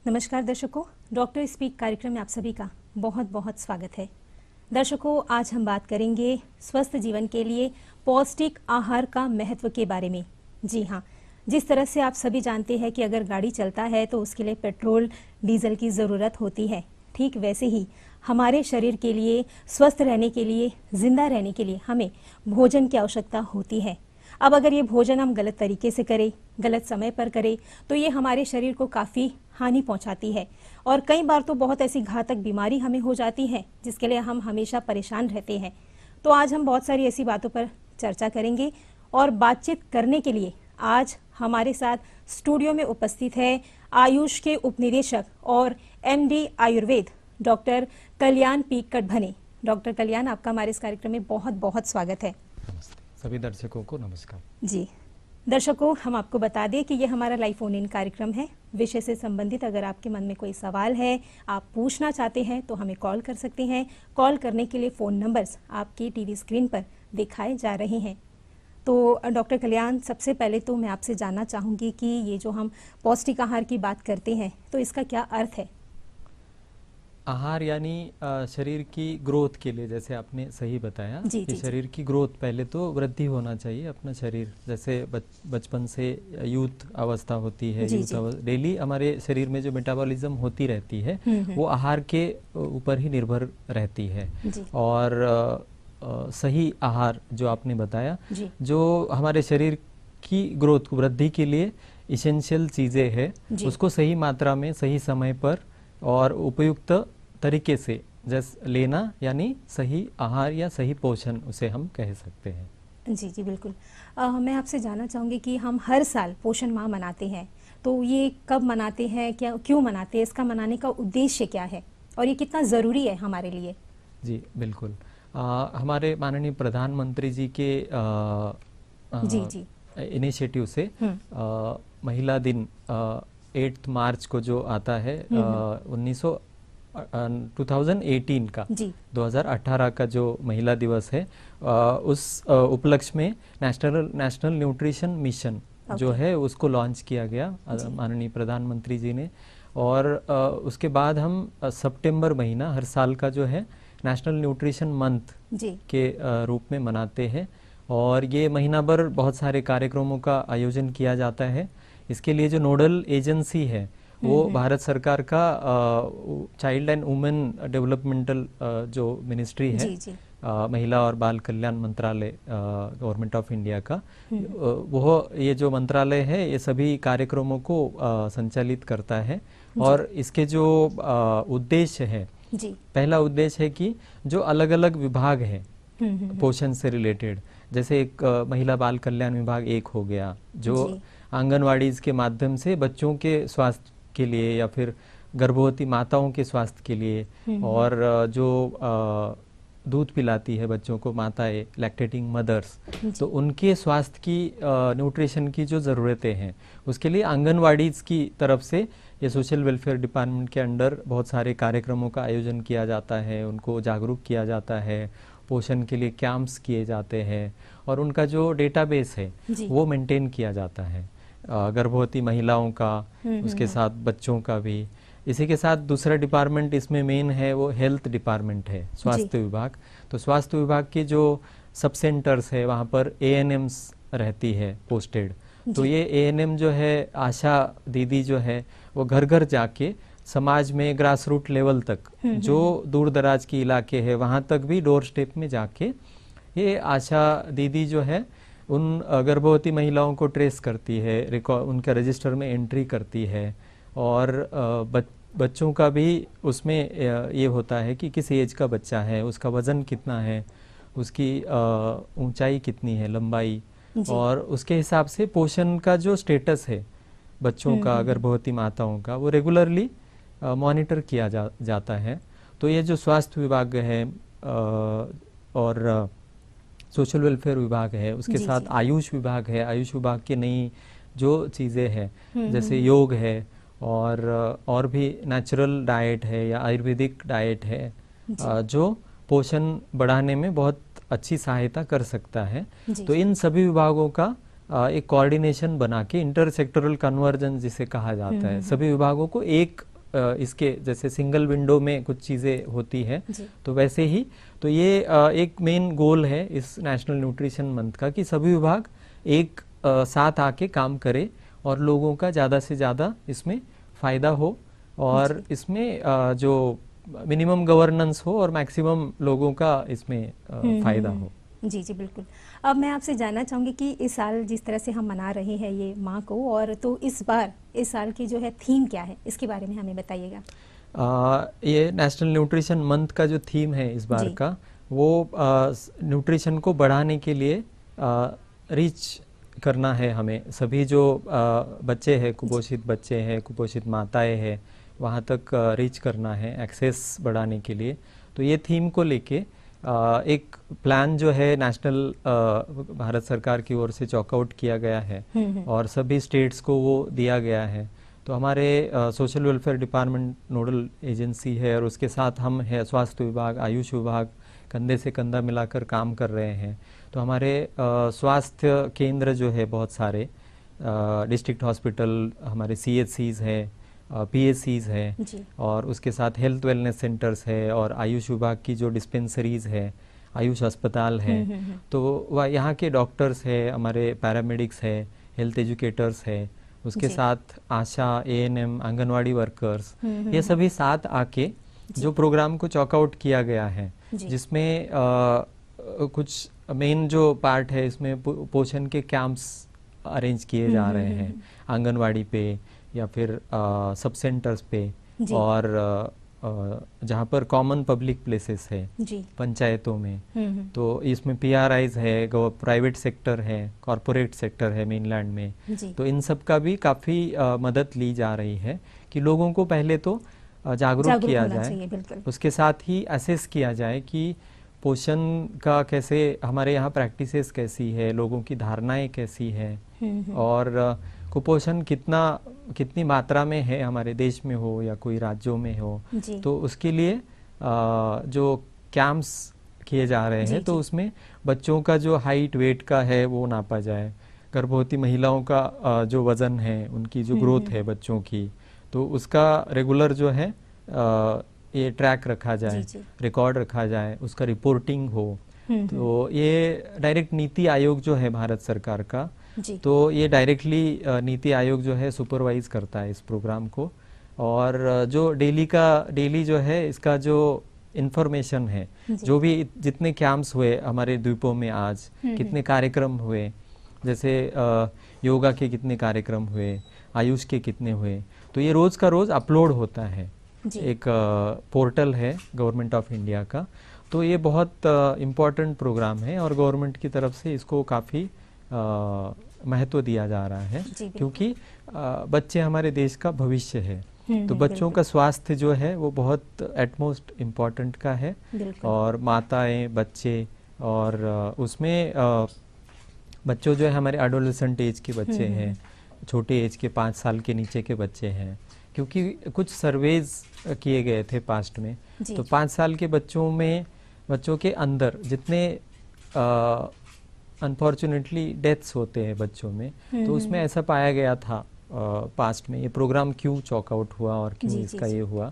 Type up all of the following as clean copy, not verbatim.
नमस्कार दर्शकों, doctor speak कार्यक्रम में आप सभी का बहुत बहुत स्वागत है। दर्शकों, आज हम बात करेंगे स्वस्थ जीवन के लिए पौष्टिक आहार का महत्व के बारे में। जी हाँ, जिस तरह से आप सभी जानते हैं कि अगर गाड़ी चलता है तो उसके लिए पेट्रोल डीजल की ज़रूरत होती है, ठीक वैसे ही हमारे शरीर के लिए स्वस्थ रहने के लिए, जिंदा रहने के लिए हमें भोजन की आवश्यकता होती है। अब अगर ये भोजन हम गलत तरीके से करें, गलत समय पर करें, तो ये हमारे शरीर को काफ़ी हानि पहुंचाती है और कई बार तो बहुत ऐसी घातक बीमारी हमें हो जाती है जिसके लिए हम हमेशा परेशान रहते हैं। तो आज हम बहुत सारी ऐसी बातों पर चर्चा करेंगे और बातचीत करने के लिए आज हमारे साथ स्टूडियो में उपस्थित है आयुष के उपनिदेशक और MD आयुर्वेद डॉक्टर कल्याण पी कटभने। डॉक्टर कल्याण, आपका हमारे इस कार्यक्रम में बहुत बहुत स्वागत है। सभी दर्शकों को नमस्कार। जी दर्शकों, हम आपको बता दें कि ये हमारा लाइव फोन इन कार्यक्रम है। विषय से संबंधित अगर आपके मन में कोई सवाल है, आप पूछना चाहते हैं तो हमें कॉल कर सकते हैं। कॉल करने के लिए फ़ोन नंबर्स आपकी टीवी स्क्रीन पर दिखाए जा रहे हैं। तो डॉक्टर कल्याण, सबसे पहले तो मैं आपसे जानना चाहूँगी कि ये जो हम पौष्टिक आहार की बात करते हैं तो इसका क्या अर्थ है? आहार यानी शरीर की ग्रोथ के लिए, जैसे आपने सही बताया कि शरीर की ग्रोथ, पहले तो वृद्धि होना चाहिए अपना शरीर। जैसे बचपन से यूथ अवस्था होती है, डेली हमारे शरीर में जो मेटाबॉलिज्म होती रहती है वो आहार के ऊपर ही निर्भर रहती है। और सही आहार जो आपने बताया, जो हमारे शरीर की ग्रोथ वृद्धि के लिए इसेंशियल चीज़ें हैं, उसको सही मात्रा में सही समय पर और उपयुक्त तरीके से जैसे लेना, यानी सही आहार या सही पोषण उसे हम कह सकते हैं। जी बिल्कुल। मैं आपसे जानना चाहूँगी कि हम हर साल पोषण माह मनाते हैं, तो ये कब मनाते हैं, क्या क्यों मनाते हैं, इसका मनाने का उद्देश्य क्या है और ये कितना ज़रूरी है हमारे लिए? जी बिल्कुल। हमारे माननीय प्रधानमंत्री जी के इनिशिएटिव से महिला दिन 8 मार्च को जो आता है 2018 का 2018 का जो महिला दिवस है, उस उपलक्ष्य में नेशनल न्यूट्रिशन मिशन जो है उसको लॉन्च किया गया माननीय प्रधानमंत्री जी ने। और उसके बाद हम सितंबर महीना हर साल का जो है नेशनल न्यूट्रिशन मंथ के रूप में मनाते हैं। और ये महीना भर बहुत सारे कार्यक्रमों का आयोजन किया जाता है। इसके लिए जो नोडल एजेंसी है वो भारत सरकार का चाइल्ड एंड वुमेन डेवलपमेंटल जो मिनिस्ट्री है, महिला और बाल कल्याण मंत्रालय गवर्नमेंट ऑफ इंडिया का, वो ये जो मंत्रालय है ये सभी कार्यक्रमों को संचालित करता है। और इसके जो उद्देश्य है, पहला उद्देश्य है कि जो अलग अलग विभाग है पोषण से रिलेटेड, जैसे एक महिला बाल कल्याण विभाग एक हो गया, जो आंगनवाड़ी के माध्यम से बच्चों के स्वास्थ्य के लिए या फिर गर्भवती माताओं के स्वास्थ्य के लिए, और जो दूध पिलाती है बच्चों को माताएं, लैक्टेटिंग मदर्स, तो उनके स्वास्थ्य की न्यूट्रिशन की जो ज़रूरतें हैं उसके लिए आंगनवाड़ी की तरफ से ये सोशल वेलफेयर डिपार्टमेंट के अंडर बहुत सारे कार्यक्रमों का आयोजन किया जाता है। उनको जागरूक किया जाता है, पोषण के लिए कैंप्स किए जाते हैं और उनका जो डेटाबेस है वो मेंटेन किया जाता है, गर्भवती महिलाओं का, उसके साथ बच्चों का भी। इसी के साथ दूसरा डिपार्टमेंट इसमें मेन है वो हेल्थ डिपार्टमेंट है, स्वास्थ्य विभाग। तो स्वास्थ्य विभाग के जो सब सेंटर्स है वहाँ पर ANMs रहती है पोस्टेड। तो ये ANM जो है, आशा दीदी जो है, वो घर घर जाके समाज में ग्रास रूट लेवल तक जो दूर दराज के इलाके है वहाँ तक भी डोर स्टेप में जाके ये आशा दीदी जो है उन गर्भवती महिलाओं को ट्रेस करती है, उनका रजिस्टर में एंट्री करती है। और बच्चों का भी उसमें ये होता है कि किस एज का बच्चा है, उसका वजन कितना है, उसकी ऊंचाई कितनी है, लंबाई, और उसके हिसाब से पोषण का जो स्टेटस है बच्चों का, गर्भवती माताओं का, वो रेगुलरली मॉनिटर किया जाता है। तो ये जो स्वास्थ्य विभाग है और सोशल वेलफेयर विभाग है, उसके साथ आयुष विभाग है, आयुष विभाग की नई जो चीज़ें हैं जैसे योग है और भी नेचुरल डाइट है या आयुर्वेदिक डाइट है जो पोषण बढ़ाने में बहुत अच्छी सहायता कर सकता है। तो इन सभी विभागों का एक कोऑर्डिनेशन बना के इंटर सेक्टरल कन्वर्जेंस जिसे कहा जाता है, सभी विभागों को एक इसके जैसे सिंगल विंडो में कुछ चीज़ें होती है तो वैसे ही तो ये एक मेन गोल है इस नेशनल न्यूट्रिशन मंथ का कि सभी विभाग एक साथ आके काम करे और लोगों का ज़्यादा से ज़्यादा इसमें फ़ायदा हो और इसमें जो मिनिमम गवर्नेंस हो और मैक्सिमम लोगों का इसमें फ़ायदा हो। जी जी बिल्कुल। अब मैं आपसे जानना चाहूँगी कि इस साल जिस तरह से हम मना रहे हैं ये माँ को, और तो इस साल की जो है थीम क्या है, इसके बारे में हमें बताइएगा। ये नेशनल न्यूट्रिशन मंथ का जो थीम है इस बार का वो न्यूट्रिशन को बढ़ाने के लिए रीच करना है हमें। सभी जो बच्चे हैं, कुपोषित बच्चे हैं, कुपोषित माताएं हैं, वहाँ तक रीच करना है एक्सेस बढ़ाने के लिए। तो ये थीम को लेके एक प्लान जो है नेशनल भारत सरकार की ओर से चॉकआउट किया गया है और सभी स्टेट्स को वो दिया गया है। तो हमारे social welfare department nodal agency है और उसके साथ हम है स्वास्थ्य विभाग, आयुष विभाग कंधे से कंधा मिलाकर काम कर रहे हैं। तो हमारे स्वास्थ्य केंद्र जो है बहुत सारे डिस्ट्रिक्ट हॉस्पिटल, हमारे CHCs है, PHCs है और उसके साथ हेल्थ वेलनेस सेंटर्स है और आयुष विभाग की जो डिस्पेंसरीज है, आयुष अस्पताल है, तो वह यहाँ के डॉक्टर्स है, हमारे पैरामेडिक्स है, हेल्थ एजुकेटर्स है, उसके साथ आशा, ANM, आंगनवाड़ी वर्कर्स, ये सभी साथ आके जो प्रोग्राम को चॉकआउट किया गया है जिसमें कुछ मेन जो पार्ट है इसमें पोषण के कैंप्स अरेंज किए जा रहे हैं आंगनवाड़ी पे या फिर सब सेंटर्स पे और जहाँ पर कॉमन पब्लिक प्लेसेस है पंचायतों में। तो इसमें PRIs है, प्राइवेट सेक्टर है, कॉरपोरेट सेक्टर है मेनलैंड में। तो इन सब का भी काफ़ी मदद ली जा रही है कि लोगों को पहले तो जागरूक किया जाए, उसके साथ ही असेस किया जाए कि पोषण का कैसे हमारे यहाँ प्रैक्टिसेस कैसी है, लोगों की धारणाएं कैसी है और कुपोषण कितनी मात्रा में है हमारे देश में हो या कोई राज्यों में हो। तो उसके लिए जो कैंप्स किए जा रहे हैं तो उसमें बच्चों का जो हाइट वेट का है वो नापा जाए, गर्भवती महिलाओं का जो वजन है, उनकी जो ग्रोथ है बच्चों की, तो उसका रेगुलर जो है ये ट्रैक रखा जाए, रिकॉर्ड रखा जाए, उसका रिपोर्टिंग हो। तो ये डायरेक्ट नीति आयोग जो है भारत सरकार का, तो ये डायरेक्टली नीति आयोग जो है सुपरवाइज करता है इस प्रोग्राम को और जो डेली जो है इसका जो इंफॉर्मेशन है, जो भी जितने कैंप्स हुए हमारे द्वीपों में आज, कितने कार्यक्रम हुए, जैसे योगा के कितने कार्यक्रम हुए, आयुष के कितने हुए, तो ये रोज का रोज अपलोड होता है। एक पोर्टल है गवर्नमेंट ऑफ इंडिया का। तो ये बहुत इम्पोर्टेंट प्रोग्राम है और गवर्नमेंट की तरफ से इसको काफ़ी महत्व दिया जा रहा है क्योंकि बच्चे हमारे देश का भविष्य है। तो बच्चों का स्वास्थ्य जो है वो बहुत एटमोस्ट इम्पोर्टेंट का है और माताएं, बच्चे और उसमें बच्चों जो है हमारे एडोलेसेंट एज के बच्चे हैं, छोटे एज के 5 साल के नीचे के बच्चे हैं, क्योंकि कुछ सर्वेज किए गए थे पास्ट में। तो 5 साल के बच्चों के अंदर जितने अनफॉर्चुनेटली डेथ्स होते हैं बच्चों में, तो उसमें ऐसा पाया गया था पास्ट में। ये प्रोग्राम क्यों चॉकआउट हुआ और क्यों इसका ये हुआ,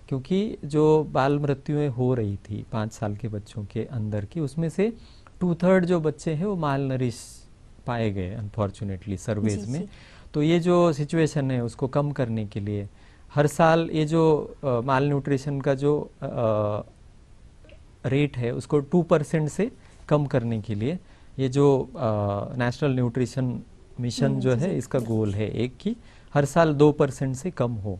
क्योंकि जो बाल मृत्युएं हो रही थी 5 साल के बच्चों के अंदर की, उसमें से 2/3 जो बच्चे हैं वो माल नरिश पाए गए अनफॉर्चुनेटली सर्वेज में। तो ये जो सिचुएशन है उसको कम करने के लिए हर साल ये जो माल न्यूट्रिशन का जो रेट है उसको 2% से कम करने के लिए ये जो नेशनल न्यूट्रिशन मिशन जो है इसका गोल है एक कि हर साल 2% से कम हो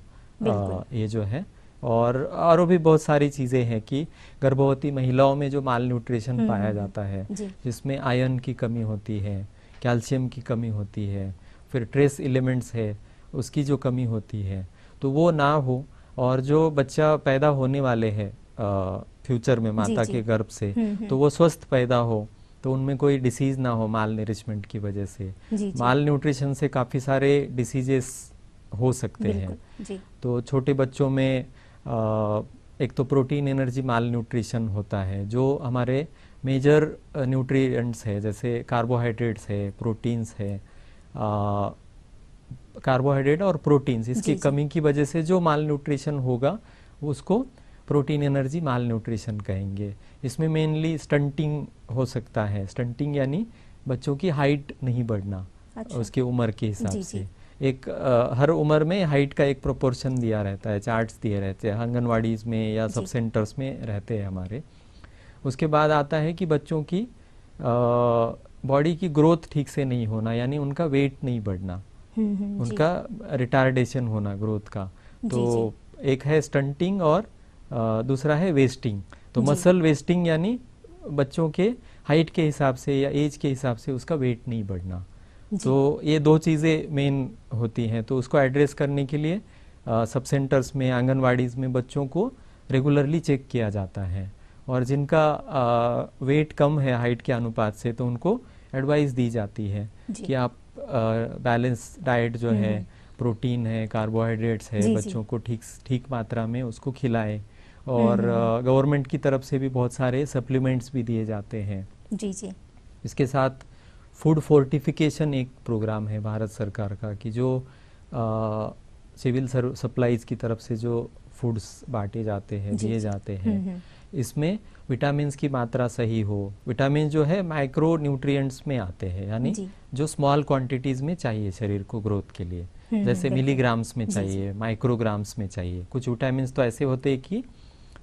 ये जो है। और भी बहुत सारी चीज़ें हैं कि गर्भवती महिलाओं में जो माल न्यूट्रिशन पाया जाता है, जिसमें आयरन की कमी होती है, कैल्शियम की कमी होती है, फिर ट्रेस एलिमेंट्स है उसकी जो कमी होती है, तो वो ना हो और जो बच्चा पैदा होने वाले हैं फ्यूचर में माता के गर्भ से, तो वो स्वस्थ पैदा हो, तो उनमें कोई डिसीज़ ना हो माल नरिशमेंट की वजह से। माल न्यूट्रिशन से काफ़ी सारे डिसीजेस हो सकते हैं। जी। तो छोटे बच्चों में एक तो प्रोटीन एनर्जी माल न्यूट्रिशन होता है, जो हमारे मेजर न्यूट्रिएंट्स है, जैसे कार्बोहाइड्रेट्स है, प्रोटीन्स है, कार्बोहाइड्रेट और प्रोटीन्स, इसकी कमी की वजह से जो माल न्यूट्रिशन होगा उसको प्रोटीन एनर्जी माल न्यूट्रिशन कहेंगे। इसमें मेनली स्टंटिंग हो सकता है। स्टंटिंग यानी बच्चों की हाइट नहीं बढ़ना। अच्छा। उसकी उम्र के हिसाब से एक हर उम्र में हाइट का एक प्रोपोर्शन दिया रहता है, चार्ट्स दिए रहते हैं, आंगनवाड़ीज में या सब सेंटर्स में रहते हैं हमारे। उसके बाद आता है कि बच्चों की बॉडी की ग्रोथ ठीक से नहीं होना, यानी उनका वेट नहीं बढ़ना, उनका रिटार्डेशन होना ग्रोथ का। तो एक है स्टंटिंग और दूसरा है वेस्टिंग। तो मसल वेस्टिंग यानी बच्चों के हाइट के हिसाब से या एज के हिसाब से उसका वेट नहीं बढ़ना। तो ये दो चीज़ें मेन होती हैं। तो उसको एड्रेस करने के लिए सब सेंटर्स में, आंगनवाड़ीज में बच्चों को रेगुलरली चेक किया जाता है। और जिनका वेट कम है हाइट के अनुपात से, तो उनको एडवाइस दी जाती है कि आप बैलेंस डाइट जो है, प्रोटीन है, कार्बोहाइड्रेट्स है, बच्चों को ठीक मात्रा में उसको खिलाएं। और गवर्नमेंट की तरफ से भी बहुत सारे सप्लीमेंट्स भी दिए जाते हैं। जी। इसके साथ फूड फोर्टिफिकेशन एक प्रोग्राम है भारत सरकार का, कि जो सिविल सप्लाईज की तरफ से जो फूड्स बांटे जाते हैं, दिए जाते हैं, इसमें विटामिन्स की मात्रा सही हो। विटामिन जो है माइक्रो न्यूट्रिएंट्स में आते हैं, यानी जो स्मॉल क्वांटिटीज में चाहिए शरीर को ग्रोथ के लिए, जैसे मिलीग्राम्स में चाहिए, माइक्रोग्राम्स में चाहिए। कुछ विटामिन्स तो ऐसे होते हैं कि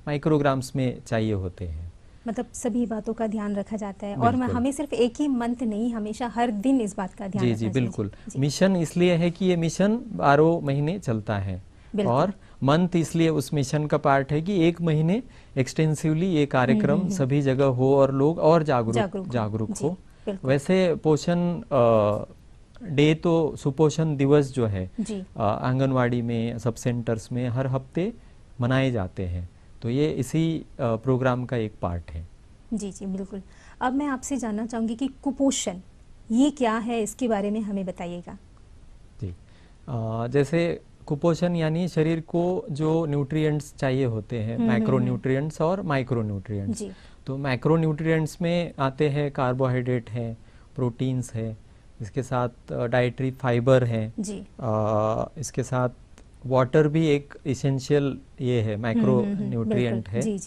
माइक्रोग्राम्स में चाहिए होते हैं। मतलब सभी बातों का ध्यान रखा जाता है। और हमें सिर्फ एक ही मंथ नहीं, हमेशा हर दिन इस बात का ध्यान रखना चाहिए। बिल्कुल। मिशन इसलिए है कि ये मिशन 12 महीने चलता है, और मंथ इसलिए उस मिशन का पार्ट है कि 1 महीने एक्सटेंसिवली ये कार्यक्रम सभी जगह हो और लोग और जागरूक हो। वैसे पोषण डे तो सुपोषण दिवस जो है आंगनवाड़ी में, सब सेंटर्स में हर हफ्ते मनाए जाते हैं। तो ये इसी प्रोग्राम का एक पार्ट है। जी बिल्कुल। अब मैं आपसे जानना चाहूंगी कि कुपोषण ये क्या है, इसके बारे में हमें बताइएगा। जी, जैसे कुपोषण यानी शरीर को जो न्यूट्रिएंट्स चाहिए होते हैं, मैक्रो न्यूट्रिएंट्स और माइक्रो न्यूट्रिएंट्स। तो मैक्रो न्यूट्रिएंट्स में आते हैं कार्बोहाइड्रेट है, प्रोटीन्स है, इसके साथ डाइटरी फाइबर है, इसके साथ वाटर भी एक इसेंशियल ये है, माइक्रो न्यूट्रिएंट है।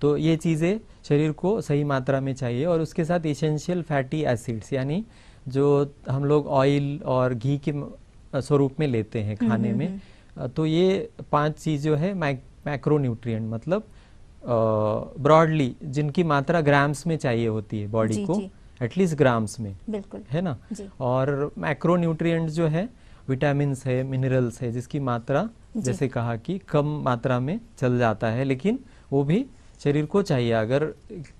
तो ये चीज़ें शरीर को सही मात्रा में चाहिए। और उसके साथ इसेंशियल फैटी एसिड्स, यानी जो हम लोग ऑयल और घी के स्वरूप में लेते हैं खाने में, तो ये 5 चीज़ जो है मैक्रो न्यूट्रिएंट, मतलब ब्रॉडली जिनकी मात्रा ग्राम्स में चाहिए होती है बॉडी को, एटलीस्ट ग्राम्स में, बिल्कुल, है ना। और मैक्रो न्यूट्रिएंट्स जो है विटामिन्स है, मिनरल्स है, जिसकी मात्रा जैसे कहा कि कम मात्रा में चल जाता है, लेकिन वो भी शरीर को चाहिए। अगर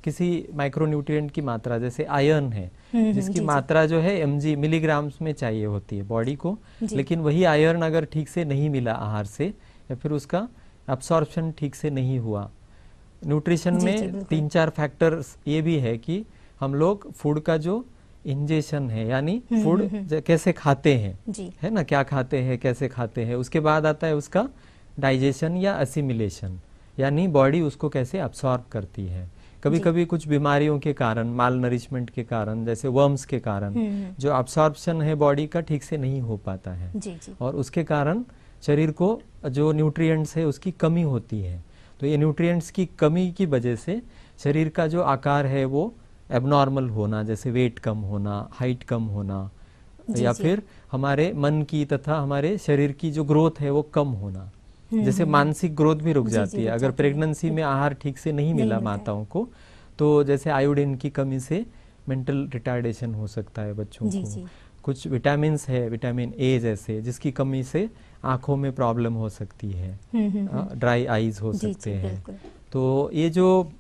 किसी माइक्रोन्यूट्रिएंट की मात्रा जैसे आयरन है, जिसकी मात्रा जो है mg मिलीग्राम्स में चाहिए होती है बॉडी को, लेकिन वही आयरन अगर ठीक से नहीं मिला आहार से, या फिर उसका एब्सॉर्प्शन ठीक से नहीं हुआ। न्यूट्रिशन में 3-4 फैक्टर्स ये भी है कि हम लोग फूड का जो इंजेशन है, यानी फूड कैसे खाते हैं, है ना, क्या खाते हैं, कैसे खाते हैं। उसके बाद आता है उसका डाइजेशन या असिमिलेशन, यानी बॉडी उसको कैसे अब्सॉर्ब करती है। कभी कभी कुछ बीमारियों के कारण, माल नरिशमेंट के कारण, जैसे वर्म्स के कारण, जो अब्सॉर्प्शन है बॉडी का ठीक से नहीं हो पाता है, और उसके कारण शरीर को जो न्यूट्रिएंट्स है उसकी कमी होती है। तो ये न्यूट्रिएंट्स की कमी की वजह से शरीर का जो आकार है वो एबनॉर्मल होना, जैसे वेट कम होना, हाइट कम होना, या फिर हमारे मन की तथा हमारे शरीर की जो ग्रोथ है वो कम होना, जैसे मानसिक ग्रोथ भी रुक जाती है। अगर प्रेगनेंसी में आहार ठीक से नहीं मिला माताओं को, तो जैसे आयोडीन की कमी से मेंटल रिटार्डेशन हो सकता है बच्चों को। कुछ विटामिन्स है, विटामिन ए जैसे, जिसकी कमी से आंखों में प्रॉब्लम हो सकती है, ड्राई आईज हो सकते हैं। तो ये जो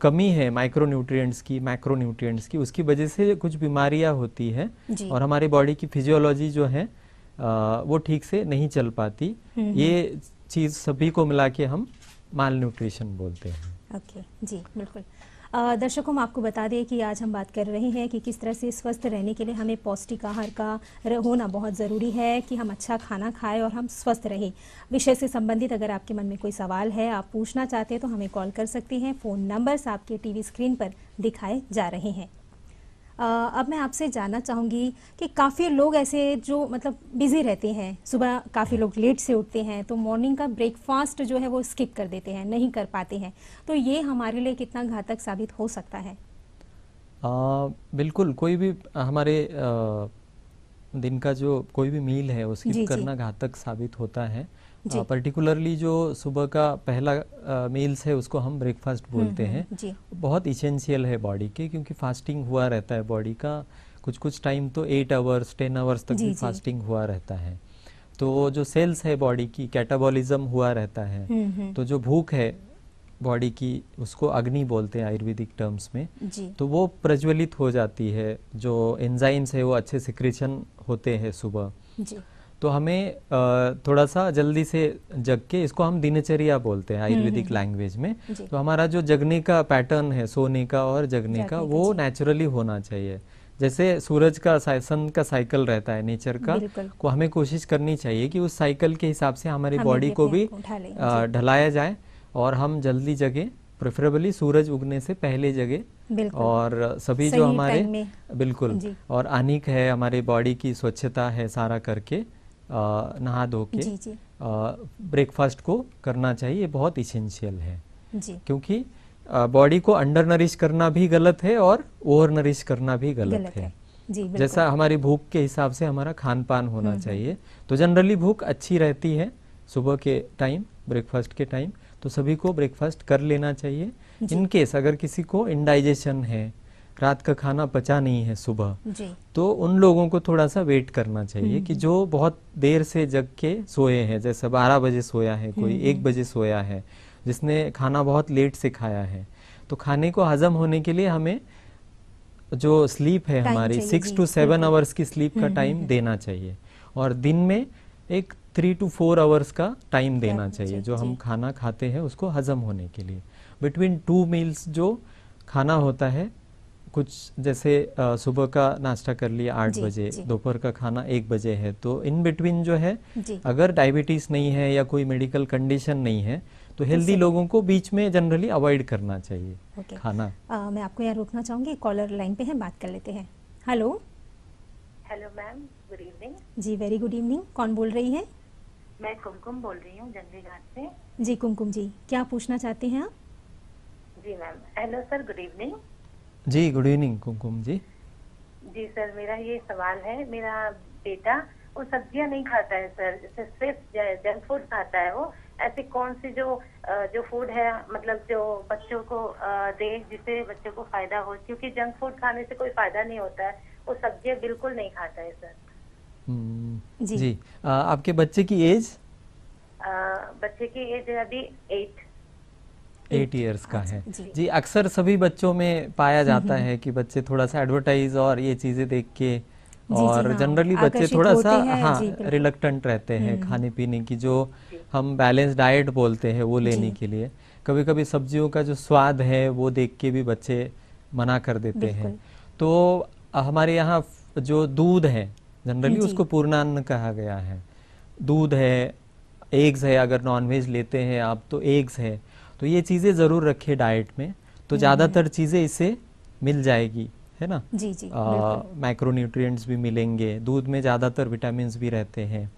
कमी है माइक्रोन्यूट्रिएंट्स की, मैक्रोन्यूट्रिएंट्स की, उसकी वजह से कुछ बीमारियां होती है, और हमारी बॉडी की फिजियोलॉजी जो है वो ठीक से नहीं चल पाती। ये चीज सभी को मिला के हम माल न्यूट्रिशन बोलते हैं। ओके, जी बिल्कुल। दर्शकों, हम आपको बता दें कि आज हम बात कर रहे हैं कि किस तरह से स्वस्थ रहने के लिए हमें पौष्टिक आहार का होना बहुत ज़रूरी है, कि हम अच्छा खाना खाएं और हम स्वस्थ रहें। विषय से संबंधित अगर आपके मन में कोई सवाल है, आप पूछना चाहते हैं, तो हमें कॉल कर सकती हैं। फ़ोन नंबर्स आपके टीवी स्क्रीन पर दिखाए जा रहे हैं। अब मैं आपसे जानना चाहूँगी कि काफ़ी लोग ऐसे जो मतलब बिज़ी रहते हैं, सुबह काफ़ी लोग लेट से उठते हैं, तो मॉर्निंग का ब्रेकफास्ट जो है वो स्किप कर देते हैं, नहीं कर पाते हैं, तो ये हमारे लिए कितना घातक साबित हो सकता है? बिल्कुल, कोई भी हमारे दिन का जो कोई भी मील है वो स्किप करना घातक साबित होता है। पर्टिकुलरली जो सुबह का पहला मील्स है उसको हम ब्रेकफास्ट बोलते हैं। बहुत इसेंशियल है बॉडी के, क्योंकि फास्टिंग हुआ रहता है बॉडी का कुछ कुछ टाइम, तो 8 आवर्स 10 आवर्स तक भी फास्टिंग हुआ रहता है। तो जो सेल्स है बॉडी की, कैटाबॉलिज्म हुआ रहता है। तो जो भूख है बॉडी की उसको अग्नि बोलते हैं आयुर्वेदिक टर्म्स में। तो वो प्रज्वलित हो जाती है, जो एंजाइम्स है वो अच्छे सिक्रेशन होते हैं सुबह। तो हमें थोड़ा सा जल्दी से जग के, इसको हम दिनचर्या बोलते हैं आयुर्वेदिक लैंग्वेज में। तो हमारा जो जगने का पैटर्न है, सोने का और जगने का, वो नेचुरली होना चाहिए। जैसे सूरज का सन का साइकिल रहता है नेचर का, को हमें कोशिश करनी चाहिए कि उस साइकिल के हिसाब से हमारी बॉडी को भी ढलाया जाए और हम जल्दी जगे, प्रेफरेबली सूरज उगने से पहले जगे। और सभी जो हमारे बिल्कुल और अनिक है, हमारे बॉडी की स्वच्छता है, सारा करके नहा धो के ब्रेकफास्ट को करना चाहिए। बहुत इसेंशियल है क्योंकि बॉडी को अंडर नरिश करना भी गलत है और ओवर नरिश करना भी गलत है। जैसा हमारी भूख के हिसाब से हमारा खान पान होना चाहिए। तो जनरली भूख अच्छी रहती है सुबह के टाइम, ब्रेकफास्ट के टाइम, तो सभी को ब्रेकफास्ट कर लेना चाहिए। इन केस अगर किसी को इंडाइजेशन है, रात का खाना पचा नहीं है सुबह, तो उन लोगों को थोड़ा सा वेट करना चाहिए कि जो बहुत देर से जग के सोए हैं, जैसे 12 बजे सोया है कोई, 1 बजे सोया है, जिसने खाना बहुत लेट से खाया है, तो खाने को हजम होने के लिए हमें जो स्लीप है हमारी 6 to 7 आवर्स की स्लीप का टाइम देना चाहिए। और दिन में एक 3 to 4 आवर्स का टाइम देना चाहिए जो हम खाना खाते हैं उसको हजम होने के लिए। बिटवीन 2 मील्स जो खाना होता है, कुछ जैसे सुबह का नाश्ता कर लिया 8 बजे, दोपहर का खाना 1 बजे है, तो इन बिटवीन जो है अगर डायबिटीज नहीं है या कोई मेडिकल कंडीशन नहीं है तो हेल्दी लोगों को बीच में जनरली अवॉइड करना चाहिए खाना। मैं आपको यहाँ रोकना चाहूंगी, कॉलर लाइन पे है, बात कर लेते हैं। Hello ma'am, good evening. जी वेरी गुड इवनिंग। कौन बोल रही है? मैं कुमकुम बोल रही हूँ जंगली घाट से। जी कुमकुम जी, क्या पूछना चाहते हैं आप? जी ma'am, hello sir, good evening. जी गुड इवनिंग कुमकुम जी। जी सर, मेरा ये सवाल है, मेरा बेटा वो सब्जियां नहीं खाता है सर, सिर्फ जंक फूड खाता है। वो ऐसी कौन सी जो फूड है, मतलब जो बच्चों को दे जिससे बच्चों को फायदा हो, क्योंकि जंक फूड खाने से कोई फायदा नहीं होता है। वो सब्जियां बिल्कुल नहीं खाता है सर। जी आपके बच्चे की एज? बच्चे की एज अभी 8 इयर्स का है। जी अक्सर सभी बच्चों में पाया जाता है कि बच्चे थोड़ा सा एडवर्टाइज और ये चीजें देख के और जनरली बच्चे थोड़ा सा रिलक्टेंट रहते हैं खाने पीने की, जो हम बैलेंस डाइट बोलते हैं वो लेने के लिए। कभी कभी सब्जियों का जो स्वाद है वो देख के भी बच्चे मना कर देते हैं। तो हमारे यहाँ जो दूध है जनरली उसको पूर्णान्न कहा गया है। दूध है, एग्स है, अगर नॉनवेज लेते हैं आप तो एग्स है, तो ये चीजें जरूर रखें डाइट में, तो ज्यादातर चीजें इससे मिल जाएगी, है ना। माइक्रोन्यूट्रिएंट्स भी मिलेंगे, दूध में ज्यादातर विटामिन्स भी रहते हैं,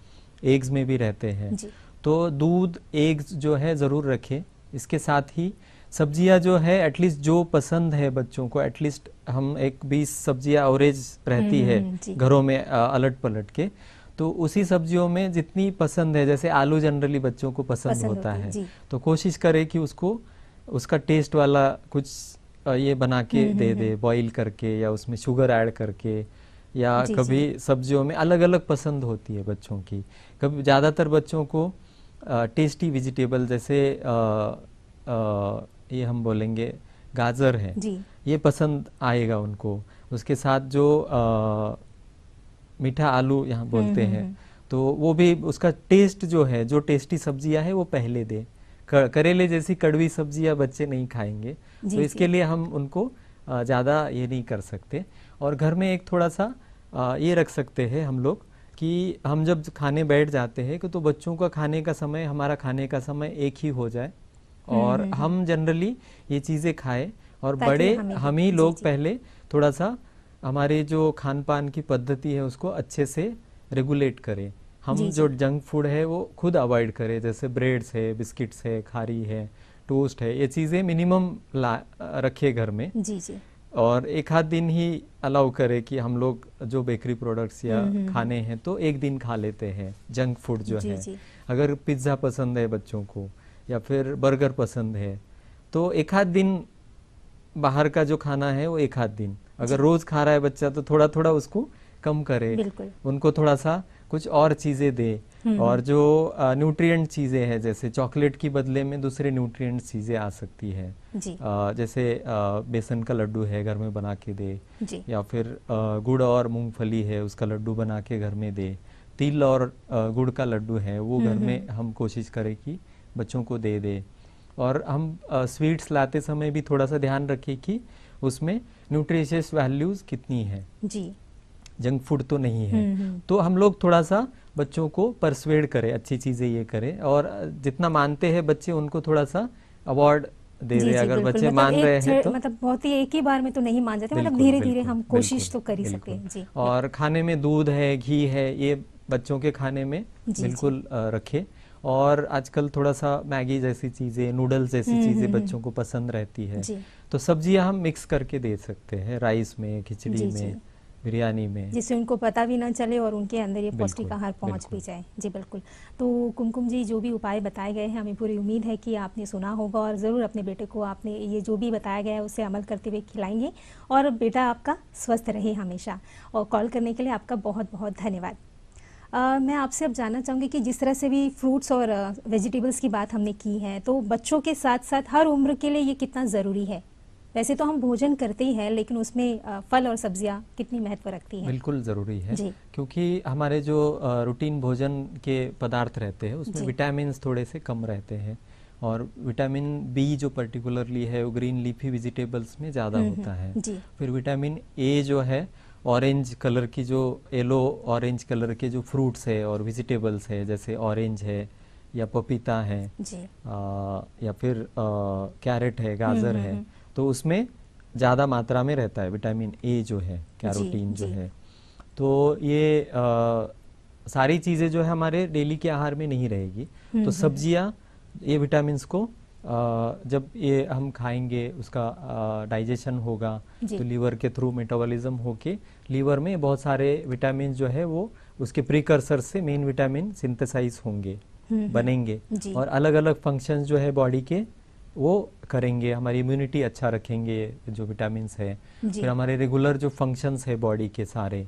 एग्स में भी रहते हैं। तो दूध एग्स जो है जरूर रखें। इसके साथ ही सब्जियां जो है एटलीस्ट जो पसंद है बच्चों को, एटलीस्ट हम एक 20 सब्जियां एवरेज रहती है घरों में अलट पलट के, तो उसी सब्जियों में जितनी पसंद है, जैसे आलू जनरली बच्चों को पसंद होता है, तो कोशिश करें कि उसको उसका टेस्ट वाला कुछ ये बना के दे दे, बॉईल करके या उसमें शुगर ऐड करके, या कभी सब्जियों में अलग अलग पसंद होती है बच्चों की। कभी ज़्यादातर बच्चों को टेस्टी वेजिटेबल जैसे ये हम बोलेंगे गाजर है, ये पसंद आएगा उनको। उसके साथ जो मीठा आलू यहाँ बोलते हैं, तो वो भी उसका टेस्ट जो है, जो टेस्टी सब्जियां है वो पहले दे, करेले जैसी कड़वी सब्जियां बच्चे नहीं खाएंगे, तो इसके लिए हम उनको ज़्यादा ये नहीं कर सकते। और घर में एक थोड़ा सा ये रख सकते हैं हम लोग कि हम जब खाने बैठ जाते हैं तो बच्चों का खाने का समय, हमारा खाने का समय एक ही हो जाए और हम जनरली ये चीज़ें खाएं और बड़े हम ही लोग पहले थोड़ा सा हमारे जो खान पान की पद्धति है उसको अच्छे से रेगुलेट करें। हम जो जंक फूड है वो खुद अवॉइड करें, जैसे ब्रेड्स है, बिस्किट्स है, खारी है, टोस्ट है, ये चीज़ें मिनिमम रखे घर में। जी जी। और एक आध दिन ही अलाउ करें कि हम लोग जो बेकरी प्रोडक्ट्स या खाने हैं तो एक दिन खा लेते हैं जंक फूड जो है। अगर पिज्ज़ा पसंद है बच्चों को या फिर बर्गर पसंद है तो एक आध दिन बाहर का जो खाना है वो एक आध दिन, अगर रोज खा रहा है बच्चा तो थोड़ा थोड़ा उसको कम करे, उनको थोड़ा सा कुछ और चीजें दे। और जो न्यूट्रिएंट चीजें हैं जैसे चॉकलेट की बदले में दूसरे न्यूट्रिएंट चीजें आ सकती है, जैसे बेसन का लड्डू है घर में बना के दे, या फिर गुड़ और मूंगफली है उसका लड्डू बना के घर में दे, तिल और गुड़ का लड्डू है वो घर में हम कोशिश करें कि बच्चों को दे दे। और हम स्वीट्स लाते समय भी थोड़ा सा ध्यान रखें कि उसमें न्यूट्रिशियस वैल्यूज कितनी है जी, जंक फूड तो नहीं है। तो हम लोग थोड़ा सा बच्चों को परसुएड करें, अच्छी चीजें ये करें, और जितना मानते हैं बच्चे उनको थोड़ा सा अवार्ड दे रहे। अगर बच्चे मान रहे हैं तो मतलब बहुत ही एक ही बार में तो नहीं मान जाते, मतलब धीरे धीरे हम कोशिश तो कर ही सकते हैं जी। और खाने में दूध है, घी है, ये बच्चों के खाने में बिल्कुल रखे। और आजकल थोड़ा सा मैगी जैसी चीजें, नूडल्स जैसी चीजें बच्चों को पसंद रहती है, तो सब्जियां हम मिक्स करके दे सकते हैं राइस में, खिचड़ी में, बिरयानी में, जिससे उनको पता भी ना चले और उनके अंदर ये पौष्टिक आहार पहुंच भी जाए। जी बिल्कुल। तो कुमकुम जी, जो भी उपाय बताए गए हैं हमें पूरी उम्मीद है कि आपने सुना होगा और ज़रूर अपने बेटे को आपने ये जो भी बताया गया है उससे अमल करते हुए खिलाएंगे, और बेटा आपका स्वस्थ रहे हमेशा। और कॉल करने के लिए आपका बहुत बहुत धन्यवाद। मैं आपसे अब जानना चाहूँगी कि जिस तरह से भी फ्रूट्स और वेजिटेबल्स की बात हमने की है, तो बच्चों के साथ साथ हर उम्र के लिए ये कितना ज़रूरी है? वैसे तो हम भोजन करते ही हैं, लेकिन उसमें फल और सब्जियां कितनी महत्व रखती हैं? बिल्कुल ज़रूरी है, क्योंकि हमारे जो रूटीन भोजन के पदार्थ रहते हैं उसमें विटामिन थोड़े से कम रहते हैं, और विटामिन बी जो पर्टिकुलरली है वो ग्रीन लीफी वेजिटेबल्स में ज़्यादा होता है। फिर विटामिन ए जो है ऑरेंज कलर की, जो येलो ऑरेंज कलर के जो फ्रूट्स है और वेजिटेबल्स है, जैसे ऑरेंज है या पपीता है या फिर कैरेट है, गाजर है, तो उसमें ज़्यादा मात्रा में रहता है विटामिन ए जो है, कैरोटीन जो है। तो ये सारी चीज़ें जो है हमारे डेली के आहार में नहीं रहेगी, तो सब्जियां ये विटामिन को जब ये हम खाएंगे उसका डाइजेशन होगा, तो लीवर के थ्रू मेटाबॉलिज्म होके लीवर में बहुत सारे विटामिन जो है वो उसके प्रीकर्सर से मेन विटामिन सिंथेसाइज होंगे, बनेंगे, और अलग अलग फंक्शंस जो है बॉडी के वो करेंगे, हमारी इम्यूनिटी अच्छा रखेंगे जो विटामिन्स है। फिर हमारे रेगुलर जो फंक्शंस है बॉडी के सारे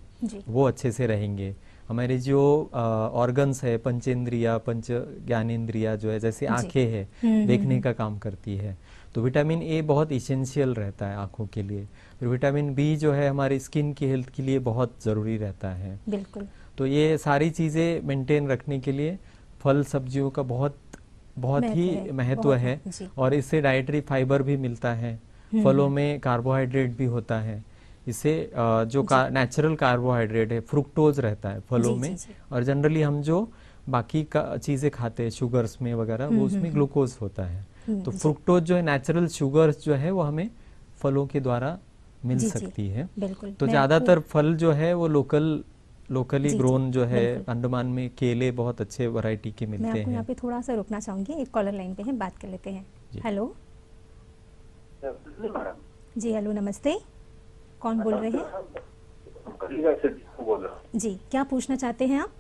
वो अच्छे से रहेंगे। हमारे जो ऑर्गन्स है, पंचेंद्रिया, पंच ज्ञानेंद्रिया जो है, जैसे आंखें है देखने का काम करती है, तो विटामिन ए बहुत इसेंशियल रहता है आंखों के लिए। फिर विटामिन बी जो है हमारी स्किन की हेल्थ के लिए बहुत ज़रूरी रहता है। बिल्कुल। तो ये सारी चीज़ें मेंटेन रखने के लिए फल सब्जियों का बहुत ही महत्व है, और इससे डाइटरी फाइबर भी मिलता है। फलों में कार्बोहाइड्रेट भी होता है, इससे जो नेचुरल कार्बोहाइड्रेट है फ्रुक्टोज रहता है फलों में, और जनरली हम जो बाकी का चीज़ें खाते हैं शुगर्स में वगैरह वो उसमें ग्लूकोज होता है। तो फ्रुक्टोज जो है नेचुरल शुगर्स जो है वो हमें फलों के द्वारा मिल सकती है। तो ज़्यादातर फल जो है वो लोकली ग्रोन जो है, अंडमान में केले बहुत अच्छे वैरायटी के मिलते हैं। मैं आपको यहाँ पे थोड़ा सा रुकना चाहूंगी, एक कॉलर लाइन पे है, बात कर लेते हैं। हेलो जी, हेलो नमस्ते, कौन बोल रहे हैं? जी, क्या पूछना चाहते हैं आप?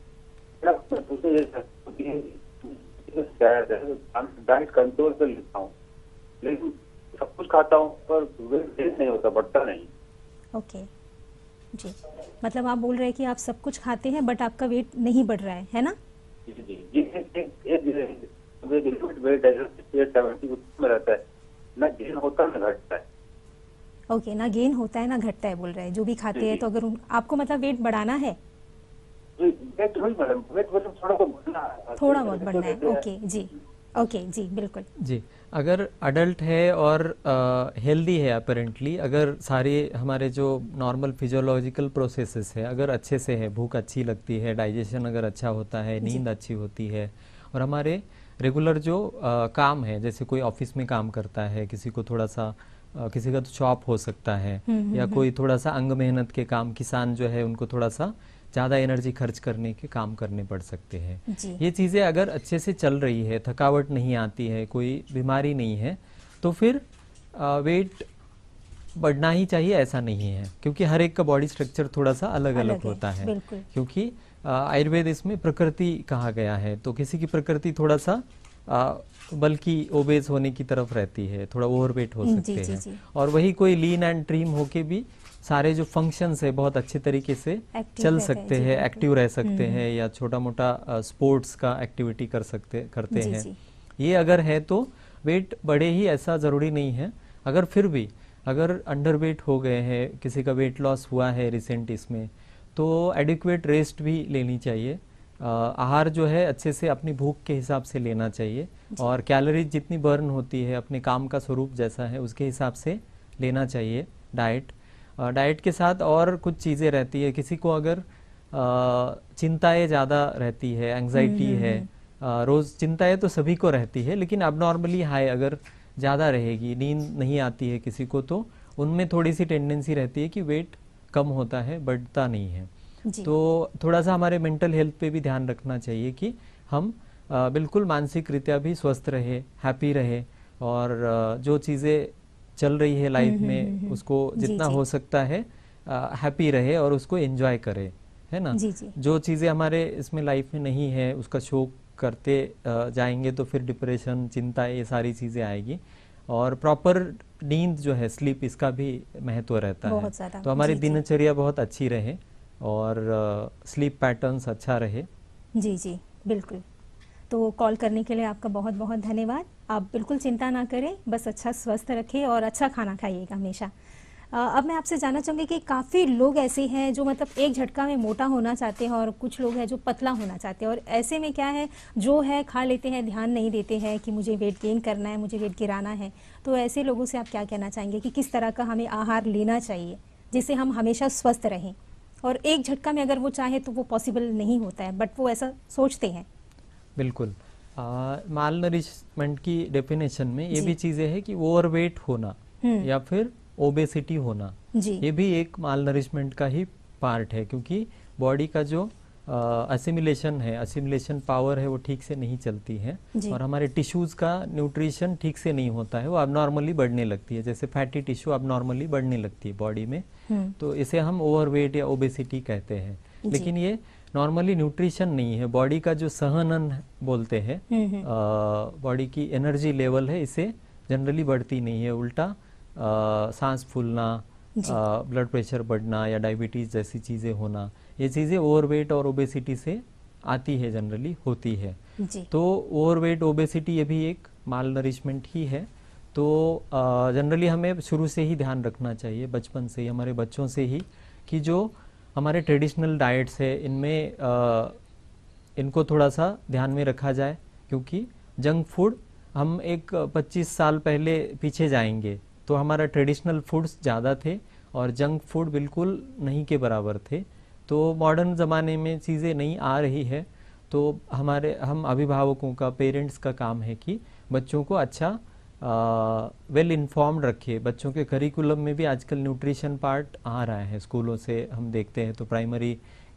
डाइट कंट्रोल कर लेता हूँ, लेकिन सब कुछ खाता हूँ पर वेट नहीं होता, बढ़ता नहीं। ओके जी, मतलब आप बोल रहे हैं कि आप सब कुछ खाते हैं बट आपका वेट नहीं बढ़ रहा है ना? जी वेट रहता है, ना गेन होता है ना घटता है। ओके, ना गेन होता है ना घटता है बोल रहे हैं, जो भी खाते हैं। तो अगर आपको मतलब वेट बढ़ाना है, वेट थोड़ा बहुत बढ़ना है। थोड़ा बहुत बढ़ना है, ओके जी। ओके जी, बिल्कुल जी। अगर अडल्ट है और हेल्दी है अपेरेंटली, अगर सारे हमारे जो नॉर्मल फिजियोलॉजिकल प्रोसेसेस है अगर अच्छे से है, भूख अच्छी लगती है, डाइजेशन अगर अच्छा होता है, नींद अच्छी होती है, और हमारे रेगुलर जो काम है, जैसे कोई ऑफिस में काम करता है, किसी को थोड़ा सा किसी का तो शॉप हो सकता है, या कोई थोड़ा सा अंग मेहनत के काम, किसान जो है उनको थोड़ा सा ज़्यादा एनर्जी खर्च करने के काम करने पड़ सकते हैं। ये चीज़ें अगर अच्छे से चल रही है, थकावट नहीं आती है, कोई बीमारी नहीं है, तो फिर वेट बढ़ना ही चाहिए ऐसा नहीं है, क्योंकि हर एक का बॉडी स्ट्रक्चर थोड़ा सा अलग अलग होता है। क्योंकि आयुर्वेद इसमें प्रकृति कहा गया है, तो किसी की प्रकृति थोड़ा सा बल्कि ओबेस होने की तरफ रहती है, थोड़ा ओवरवेट हो सकते हैं, और वही कोई लीन एंड ट्रिम होके भी सारे जो फंक्शंस है बहुत अच्छे तरीके से चल सकते हैं, एक्टिव रह सकते हैं, या छोटा मोटा स्पोर्ट्स का एक्टिविटी करते हैं। ये अगर है तो वेट बढ़े ही ऐसा ज़रूरी नहीं है। अगर फिर भी अगर अंडरवेट हो गए हैं, किसी का वेट लॉस हुआ है रिसेंट इसमें, तो एडिक्वेट रेस्ट भी लेनी चाहिए। आहार जो है अच्छे से अपनी भूख के हिसाब से लेना चाहिए, और कैलोरीज जितनी बर्न होती है अपने काम का स्वरूप जैसा है उसके हिसाब से लेना चाहिए डाइट के साथ। और कुछ चीज़ें रहती है, किसी को अगर चिंताएं ज़्यादा रहती है, एंग्जाइटी है, रोज़ चिंताएं तो सभी को रहती है, लेकिन अब हाई अगर ज़्यादा रहेगी, नींद नहीं आती है किसी को, तो उनमें थोड़ी सी टेंडेंसी रहती है कि वेट कम होता है, बढ़ता नहीं है। तो थोड़ा सा हमारे मेंटल हेल्थ पे भी ध्यान रखना चाहिए कि हम बिल्कुल मानसिक रीत्या भी स्वस्थ रहे, हैप्पी रहे, और जो चीज़ें चल रही है लाइफ में उसको जितना हो सकता है हैप्पी रहे और उसको एंजॉय करे, है ना। जो चीज़ें हमारे इसमें लाइफ में नहीं है उसका शौक करते जाएंगे तो फिर डिप्रेशन, चिंता, ये सारी चीज़ें आएगी। और प्रॉपर नींद जो है, स्लीप, इसका भी महत्व रहता है। तो हमारी दिनचर्या बहुत अच्छी रहे और स्लीप पैटर्न्स अच्छा रहे। जी बिल्कुल। तो कॉल करने के लिए आपका बहुत बहुत धन्यवाद। आप बिल्कुल चिंता ना करें, बस अच्छा स्वस्थ रखें और अच्छा खाना खाइएगा हमेशा। अब मैं आपसे जानना चाहूँगी कि काफ़ी लोग ऐसे हैं जो मतलब एक झटका में मोटा होना चाहते हैं, और कुछ लोग हैं जो पतला होना चाहते हैं, और ऐसे में क्या है, जो है खा लेते हैं, ध्यान नहीं देते हैं कि मुझे वेट गेन करना है, मुझे वेट गिराना है। तो ऐसे लोगों से आप क्या कहना चाहेंगे कि किस तरह का हमें आहार लेना चाहिए जिससे हम हमेशा स्वस्थ रहें? और एक झटका में अगर वो चाहे तो वो पॉसिबल नहीं होता है, बट वो ऐसा सोचते हैं। बिल्कुल। माल नरिशमेंट की डेफिनेशन में ये भी चीज़ें है कि ओवरवेट होना या फिर ओबेसिटी होना, ये भी एक माल नरिशमेंट का ही पार्ट है, क्योंकि बॉडी का जो असिमिलेशन पावर है वो ठीक से नहीं चलती है, और हमारे टिश्यूज का न्यूट्रिशन ठीक से नहीं होता है, वो अबनॉर्मली बढ़ने लगती है। जैसे फैटी टिश्यू अबनॉर्मली बढ़ने लगती है बॉडी में, तो इसे हम ओवरवेट या ओबेसिटी कहते हैं। लेकिन ये नॉर्मली न्यूट्रिशन नहीं है, बॉडी का जो सहनन बोलते हैं, बॉडी की एनर्जी लेवल है, इसे जनरली बढ़ती नहीं है, उल्टा सांस फूलना, ब्लड प्रेशर बढ़ना या डायबिटीज जैसी चीज़ें होना, ये चीज़ें ओवरवेट और ओबेसिटी से आती है, जनरली होती है। तो ओवरवेट ओबेसिटी ये भी एक माल नरिशमेंट ही है। तो जनरली हमें शुरू से ही ध्यान रखना चाहिए, बचपन से ही, हमारे बच्चों से ही, कि जो हमारे ट्रेडिशनल डाइट्स है इनमें इनको थोड़ा सा ध्यान में रखा जाए, क्योंकि जंक फूड, हम एक 25 साल पहले पीछे जाएंगे तो हमारा ट्रेडिशनल फूड्स ज़्यादा थे और जंक फूड बिल्कुल नहीं के बराबर थे। तो मॉडर्न ज़माने में चीज़ें नहीं आ रही है, तो हम अभिभावकों का, पेरेंट्स का काम है कि बच्चों को अच्छा वेल इन्फॉर्म्ड रखिए। बच्चों के करिकुलम में भी आजकल न्यूट्रिशन पार्ट आ रहा है, स्कूलों से हम देखते हैं, तो प्राइमरी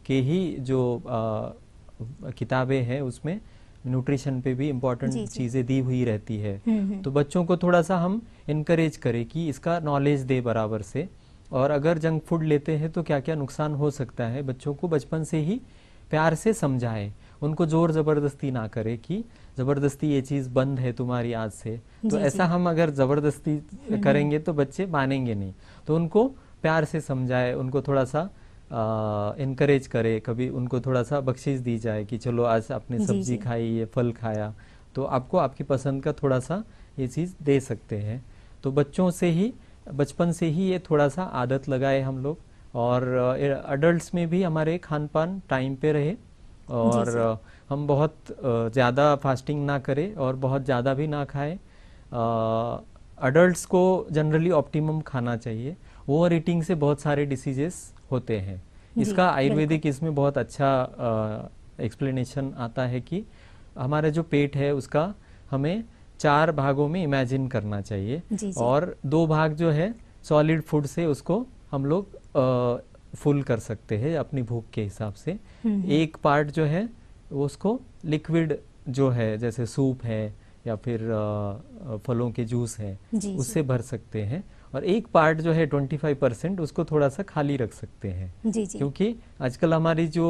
के ही जो किताबें हैं उसमें न्यूट्रिशन पे भी इम्पोर्टेंट चीज़ें दी हुई रहती है। तो बच्चों को थोड़ा सा हम इनकरेज करें कि इसका नॉलेज दे बराबर से, और अगर जंक फूड लेते हैं तो क्या क्या नुकसान हो सकता है, बच्चों को बचपन से ही प्यार से समझाएं, उनको जोर ज़बरदस्ती ना करें कि ज़बरदस्ती ये चीज़ बंद है तुम्हारी आज से। तो ऐसा हम अगर ज़बरदस्ती करेंगे तो बच्चे मानेंगे नहीं, तो उनको प्यार से समझाए, उनको थोड़ा सा इनकरेज करे, कभी उनको थोड़ा सा बख्शीश दी जाए कि चलो आज आपने सब्जी खाई, ये फल खाया, तो आपको आपकी पसंद का थोड़ा सा ये चीज़ दे सकते हैं। तो बच्चों से ही, बचपन से ही ये थोड़ा सा आदत लगाए हम लोग, और अडल्ट्स में भी हमारे खान पान टाइम पे रहे, और हम बहुत ज़्यादा फास्टिंग ना करें और बहुत ज़्यादा भी ना खाएं। एडल्ट्स को जनरली ऑप्टिमम खाना चाहिए। ओवर ईटिंग से बहुत सारे डिसीजेस होते हैं। इसका आयुर्वेदिक इसमें बहुत अच्छा एक्सप्लेनेशन आता है कि हमारा जो पेट है उसका हमें 4 भागों में इमेजिन करना चाहिए। और 2 भाग जो है सॉलिड फूड से उसको हम लोग फुल कर सकते हैं अपनी भूख के हिसाब से। एक पार्ट जो है उसको लिक्विड जो है जैसे सूप है या फिर फलों के जूस है उससे भर सकते हैं। और एक पार्ट जो है 25% उसको थोड़ा सा खाली रख सकते हैं। क्योंकि आजकल हमारी जो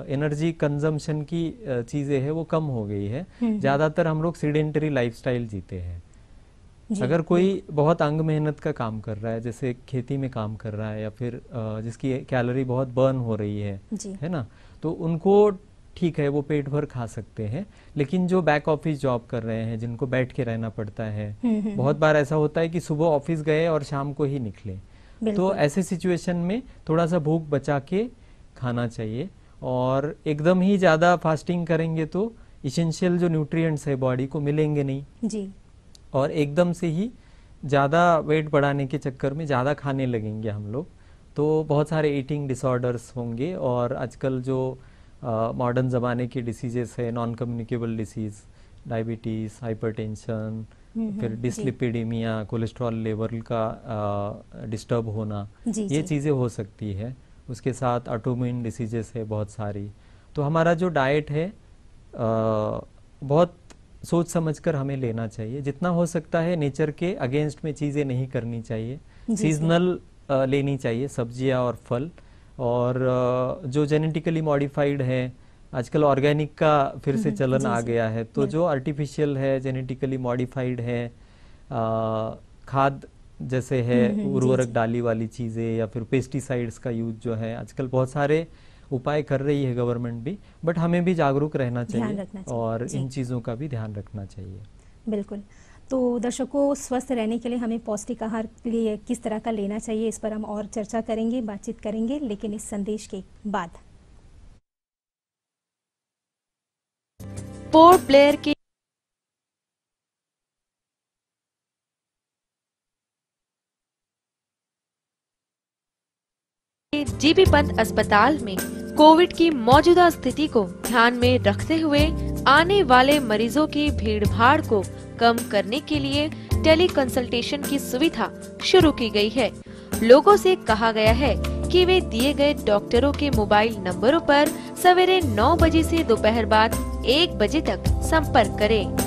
एनर्जी कंजम्पशन की चीज़ें हैं वो कम हो गई है। ज़्यादातर हम लोग सीडेंटरी लाइफस्टाइल जीते हैं। अगर कोई बहुत अंग मेहनत का काम कर रहा है, जैसे खेती में काम कर रहा है या फिर जिसकी कैलोरी बहुत बर्न हो रही है ना, तो उनको ठीक है वो पेट भर खा सकते हैं। लेकिन जो बैक ऑफिस जॉब कर रहे हैं, जिनको बैठ के रहना पड़ता है, बहुत बार ऐसा होता है कि सुबह ऑफिस गए और शाम को ही निकले, तो ऐसे सिचुएशन में थोड़ा सा भूख बचा के खाना चाहिए। और एकदम ही ज़्यादा फास्टिंग करेंगे तो इसेंशियल जो न्यूट्रिएंट्स है बॉडी को मिलेंगे नहीं, और एकदम से ही ज़्यादा वेट बढ़ाने के चक्कर में ज़्यादा खाने लगेंगे हम लोग, तो बहुत सारे ईटिंग डिसऑर्डर्स होंगे। और आजकल जो मॉडर्न ज़माने की डिसीजेस है, non communicable disease, diabetes, hypertension, फिर डिसलिपिडीमिया, कोलेस्ट्रॉल लेवल का डिस्टर्ब होना, ये चीज़ें हो सकती है। उसके साथ ऑटोइम्यून डिसीजेस है बहुत सारी। तो हमारा जो डाइट है बहुत सोच समझकर हमें लेना चाहिए। जितना हो सकता है नेचर के अगेंस्ट में चीज़ें नहीं करनी चाहिए। सीजनल लेनी चाहिए सब्जियां और फल। और जो जेनेटिकली मॉडिफाइड है, आजकल ऑर्गेनिक का फिर से चलन आ गया है, तो जो आर्टिफिशियल है, जेनेटिकली मॉडिफाइड है, खाद जैसे है उर्वरक डाली वाली चीज़ें या फिर पेस्टिसाइड्स का यूज जो है, आजकल बहुत सारे उपाय कर रही है गवर्नमेंट भी, बट हमें भी जागरूक रहना चाहिए और इन चीज़ों का भी ध्यान रखना चाहिए। बिल्कुल। तो दर्शकों, स्वस्थ रहने के लिए हमें पौष्टिक आहार के लिए किस तरह का लेना चाहिए, इस पर हम और चर्चा करेंगे, बातचीत करेंगे, लेकिन इस संदेश के बाद। पोर्ट ब्लेयर के जीबी पंत अस्पताल में कोविड की मौजूदा स्थिति को ध्यान में रखते हुए आने वाले मरीजों की भीड़-भाड़ को कम करने के लिए टेली कंसल्टेशन की सुविधा शुरू की गई है। लोगों से कहा गया है कि वे दिए गए डॉक्टरों के मोबाइल नंबरों पर सवेरे 9 बजे से दोपहर बाद 1 बजे तक संपर्क करें।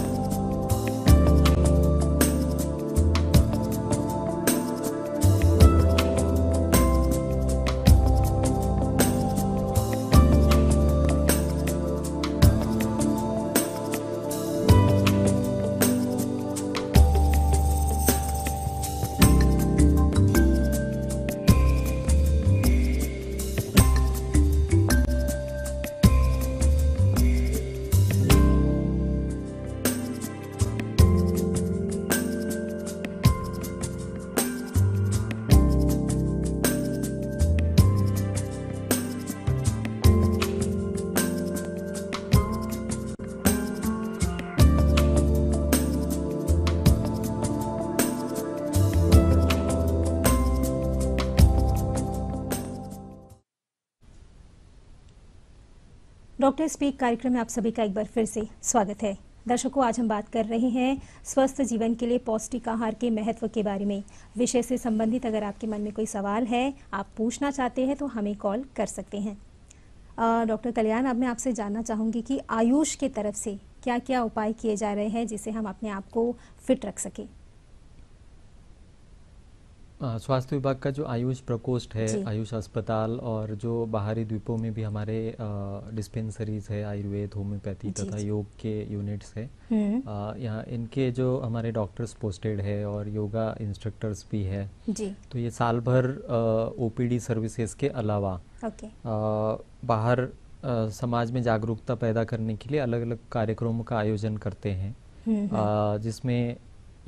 डॉक्टर स्पीक कार्यक्रम में आप सभी का एक बार फिर से स्वागत है। दर्शकों, आज हम बात कर रहे हैं स्वस्थ जीवन के लिए पौष्टिक आहार के महत्व के बारे में। विषय से संबंधित अगर आपके मन में कोई सवाल है, आप पूछना चाहते हैं, तो हमें कॉल कर सकते हैं। डॉक्टर कल्याण, अब मैं आपसे जानना चाहूँगी कि आयुष के तरफ से क्या क्या उपाय किए जा रहे हैं जिससे हम अपने आप को फिट रख सकें। स्वास्थ्य विभाग का जो आयुष प्रकोष्ठ है, आयुष अस्पताल और जो बाहरी द्वीपों में भी हमारे डिस्पेंसरीज है, आयुर्वेद, होम्योपैथी तथा योग के यूनिट्स है, यहाँ इनके जो हमारे डॉक्टर्स पोस्टेड है और योगा इंस्ट्रक्टर्स भी है। तो ये साल भर ओपीडी सर्विसेज के अलावा बाहर समाज में जागरूकता पैदा करने के लिए अलग अलग कार्यक्रमों का आयोजन करते हैं, जिसमें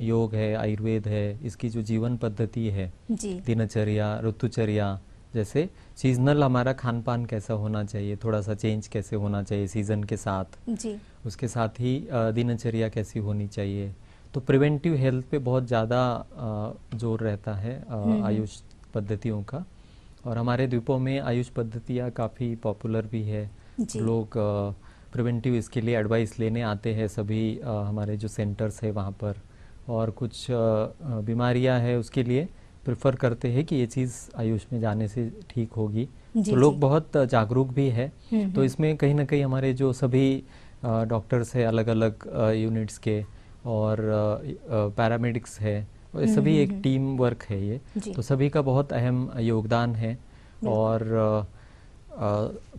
योग है, आयुर्वेद है, इसकी जो जीवन पद्धति है, दिनचर्या, ऋतुचर्या, जैसे सीजनल हमारा खान पान कैसा होना चाहिए, थोड़ा सा चेंज कैसे होना चाहिए सीजन के साथ जी। उसके साथ ही दिनचर्या कैसी होनी चाहिए। तो प्रिवेंटिव हेल्थ पे बहुत ज़्यादा जोर रहता है आयुष पद्धतियों का। और हमारे द्वीपों में आयुष पद्धतियाँ काफ़ी पॉपुलर भी है, लोग प्रिवेंटिव इसके लिए एडवाइस लेने आते हैं सभी हमारे जो सेंटर्स है वहाँ पर, और कुछ बीमारियाँ है उसके लिए प्रेफर करते हैं कि ये चीज़ आयुष में जाने से ठीक होगी। तो लोग बहुत जागरूक भी है। तो इसमें कहीं ना कहीं हमारे जो सभी डॉक्टर्स है अलग अलग यूनिट्स के और पैरामेडिक्स है, सभी एक टीम वर्क है ये, तो सभी का बहुत अहम योगदान है। और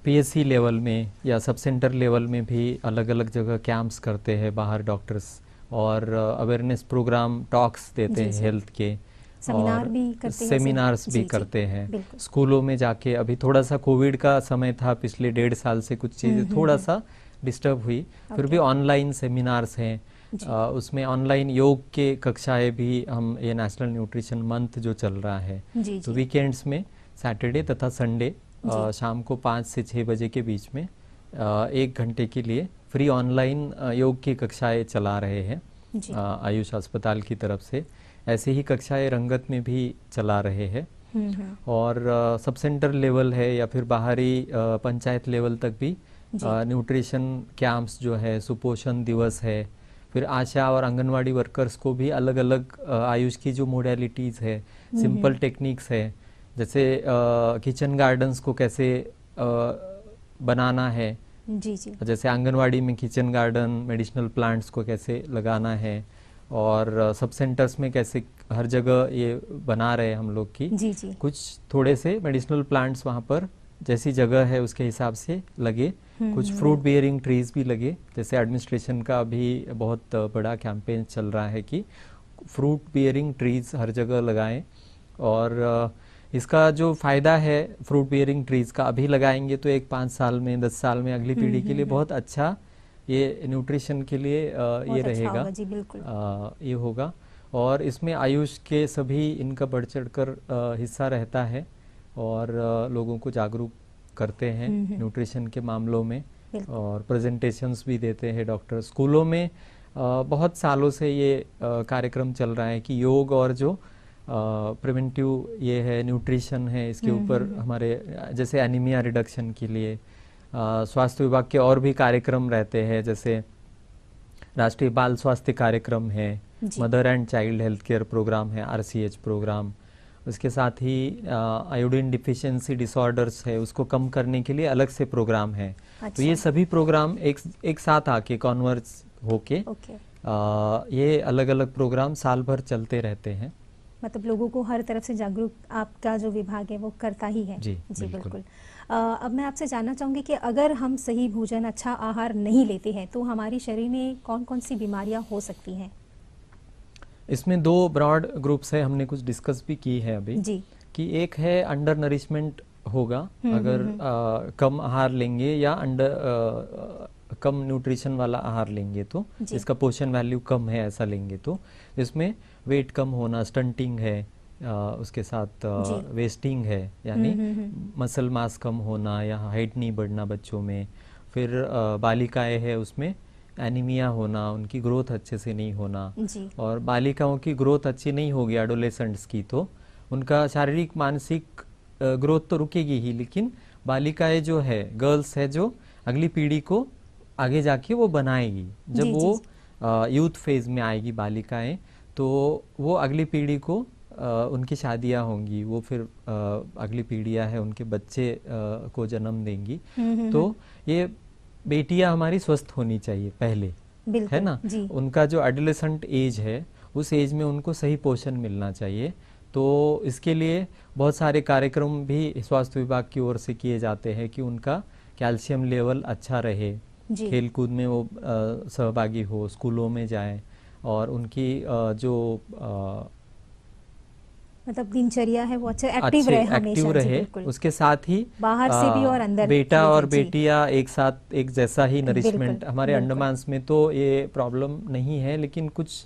पीएससी लेवल में या सब सेंटर लेवल में भी अलग अलग जगह कैंप्स करते हैं बाहर डॉक्टर्स, और अवेयरनेस प्रोग्राम टॉक्स देते हैं हेल्थ के, सेमिनार और भी करते हैं, सेमिनार्स भी करते हैं स्कूलों में जाके। अभी थोड़ा सा कोविड का समय था, पिछले 1.5 साल से कुछ चीज़ें थोड़ा सा डिस्टर्ब हुई, फिर भी ऑनलाइन सेमिनार्स हैं। उसमें ऑनलाइन योग के कक्षाएं भी हम, ये नेशनल न्यूट्रिशन मंथ जो चल रहा है, तो वीकेंड्स में सैटरडे तथा संडे शाम को 5 से 6 बजे के बीच में 1 घंटे के लिए फ्री ऑनलाइन योग की कक्षाएं चला रहे हैं आयुष अस्पताल की तरफ से। ऐसे ही कक्षाएं रंगत में भी चला रहे हैं। और सब सेंटर लेवल है या फिर बाहरी पंचायत लेवल तक भी न्यूट्रिशन कैंप्स जो है, सुपोषण दिवस है, फिर आशा और आंगनवाड़ी वर्कर्स को भी अलग अलग आयुष की जो मोडेलिटीज़ है, सिंपल टेक्निक्स है, जैसे किचन गार्डन्स को कैसे बनाना है, जैसे आंगनवाड़ी में किचन गार्डन, मेडिसिनल प्लांट्स को कैसे लगाना है, और सब सेंटर्स में कैसे हर जगह ये बना रहे हम लोग की कुछ थोड़े से मेडिसिनल प्लांट्स वहाँ पर जैसी जगह है उसके हिसाब से लगे, कुछ फ्रूट बियरिंग ट्रीज भी लगे। जैसे एडमिनिस्ट्रेशन का भी बहुत बड़ा कैंपेन चल रहा है कि फ्रूट बियरिंग ट्रीज हर जगह लगाएं। और इसका जो फायदा है फ्रूट बियरिंग ट्रीज का, अभी लगाएंगे तो 5 साल में 10 साल में अगली पीढ़ी के लिए बहुत अच्छा ये न्यूट्रिशन के लिए ये रहेगा, जी बिल्कुल ये होगा। और इसमें आयुष के सभी इनका बढ़ चढ़ कर हिस्सा रहता है और लोगों को जागरूक करते हैं न्यूट्रिशन के मामलों में, और प्रेजेंटेशंस भी देते हैं डॉक्टर। स्कूलों में बहुत सालों से ये कार्यक्रम चल रहा है कि योग और जो प्रिवेंटिव ये है न्यूट्रिशन है, इसके ऊपर हमारे जैसे एनीमिया रिडक्शन के लिए स्वास्थ्य विभाग के और भी कार्यक्रम रहते हैं, जैसे राष्ट्रीय बाल स्वास्थ्य कार्यक्रम है, mother and child health care programme है, RCH प्रोग्राम। उसके साथ ही आयोडीन डिफिशियंसी डिसऑर्डर्स है, उसको कम करने के लिए अलग से प्रोग्राम है। तो ये सभी प्रोग्राम एक साथ आके कॉन्वर्ज होके ये अलग अलग प्रोग्राम साल भर चलते रहते हैं। मतलब लोगों को हर तरफ से जागरूक आपका जो विभाग है वो करता ही है। जी बिल्कुल। अब मैं आपसे जानना चाहूँगी कि अगर हम सही भोजन, अच्छा आहार नहीं लेते हैं तो हमारे शरीर में कौन कौन सी बीमारियां हो सकती हैं? इसमें 2 ब्रॉड ग्रुप्स है, हमने कुछ डिस्कस भी की है अभी जी। कि एक है अंडर नरिशमेंट होगा, अगर कम आहार लेंगे या कम न्यूट्रिशन वाला आहार लेंगे तो इसका पोषण वैल्यू कम है ऐसा लेंगे तो इसमें वेट कम होना, स्टंटिंग है, उसके साथ वेस्टिंग है, यानी मसल मास कम होना या हाइट नहीं बढ़ना बच्चों में। फिर बालिकाएं है उसमें एनीमिया होना, उनकी ग्रोथ अच्छे से नहीं होना। और बालिकाओं की ग्रोथ अच्छी नहीं होगी एडोलेसेंट्स की तो उनका शारीरिक मानसिक ग्रोथ तो रुकेगी ही, लेकिन बालिकाएं जो है, गर्ल्स है, जो अगली पीढ़ी को आगे जाके वो बनाएगी। जब वो यूथ फेज में आएगी बालिकाएं तो वो अगली पीढ़ी को उनकी शादियां होंगी, वो फिर अगली पीढ़ियां है उनके बच्चे को जन्म देंगी। तो ये बेटियां हमारी स्वस्थ होनी चाहिए पहले, है ना। उनका जो एडोलेसेंट एज है उस एज में उनको सही पोषण मिलना चाहिए। तो इसके लिए बहुत सारे कार्यक्रम भी स्वास्थ्य विभाग की ओर से किए जाते हैं कि उनका कैल्शियम लेवल अच्छा रहे, खेल कूद में वो सहभागी हो, स्कूलों में जाए, और उनकी जो मतलब दिनचर्या है वो अच्छा एक्टिव रहे। उसके साथ ही बाहर से भी और अंदर बेटा और बेटियां एक साथ एक जैसा ही नरिशमेंट। हमारे अंडमान में तो ये प्रॉब्लम नहीं है, लेकिन कुछ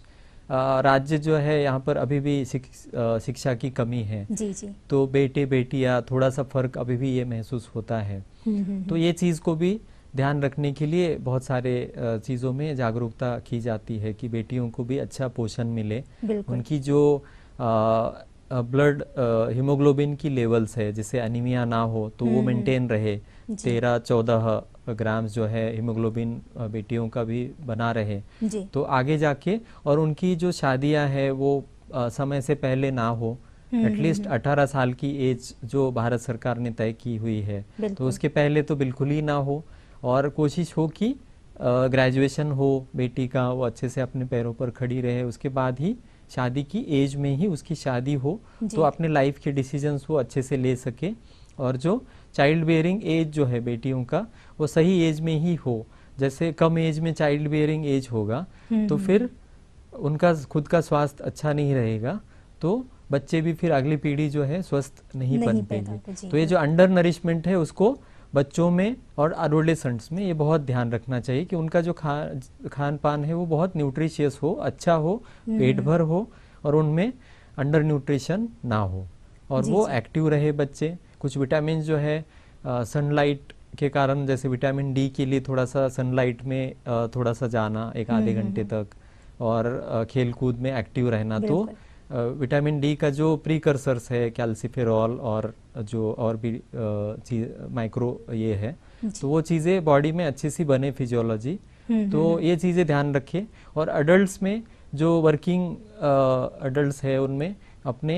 राज्य जो है यहाँ पर अभी भी शिक्षा की कमी है। जी जी। तो बेटे बेटियां थोड़ा सा फर्क अभी भी ये महसूस होता है। तो ये चीज़ को भी ध्यान रखने के लिए बहुत सारे चीज़ों में जागरूकता की जाती है कि बेटियों को भी अच्छा पोषण मिले, उनकी जो ब्लड हीमोग्लोबिन की लेवल्स है, जिससे एनीमिया ना हो, तो वो मेंटेन रहे। 13-14 ग्राम जो है हीमोग्लोबिन बेटियों का भी बना रहे, तो आगे जाके, और उनकी जो शादियां है वो समय से पहले ना हो। एटलीस्ट 18 साल की एज जो भारत सरकार ने तय की हुई है, तो उसके पहले तो बिल्कुल ही ना हो। और कोशिश हो कि ग्रेजुएशन हो बेटी का, वो अच्छे से अपने पैरों पर खड़ी रहे, उसके बाद ही शादी की एज में ही उसकी शादी हो, तो अपने लाइफ के डिसीजंस वो अच्छे से ले सके। और जो चाइल्ड बेयरिंग एज जो है बेटियों का, वो सही एज में ही हो। जैसे कम एज में चाइल्ड बेयरिंग एज होगा तो फिर उनका खुद का स्वास्थ्य अच्छा नहीं रहेगा, तो बच्चे भी फिर अगली पीढ़ी जो है स्वस्थ नहीं बन पाएगी। तो ये जो अंडर नरिशमेंट है उसको बच्चों में और एडोलेसेंट्स में ये बहुत ध्यान रखना चाहिए कि उनका जो खान पान है वो बहुत न्यूट्रिशियस हो, अच्छा हो, पेट भर हो, और उनमें अंडर न्यूट्रिशन ना हो, और वो एक्टिव रहे बच्चे। कुछ विटामिन जो है सनलाइट के कारण, जैसे विटामिन डी के लिए थोड़ा सा सनलाइट में थोड़ा सा जाना 1-आधे घंटे तक, और खेल कूद में एक्टिव रहना। तो विटामिन डी का जो प्रीकर्सर्स है कैल्सिफेरॉल और जो और भी माइक्रो ये है, तो वो चीज़ें बॉडी में अच्छी सी बने, फिजियोलॉजी, तो ये चीज़ें ध्यान रखें। और अडल्ट्स में जो वर्किंग अडल्ट्स है उनमें अपने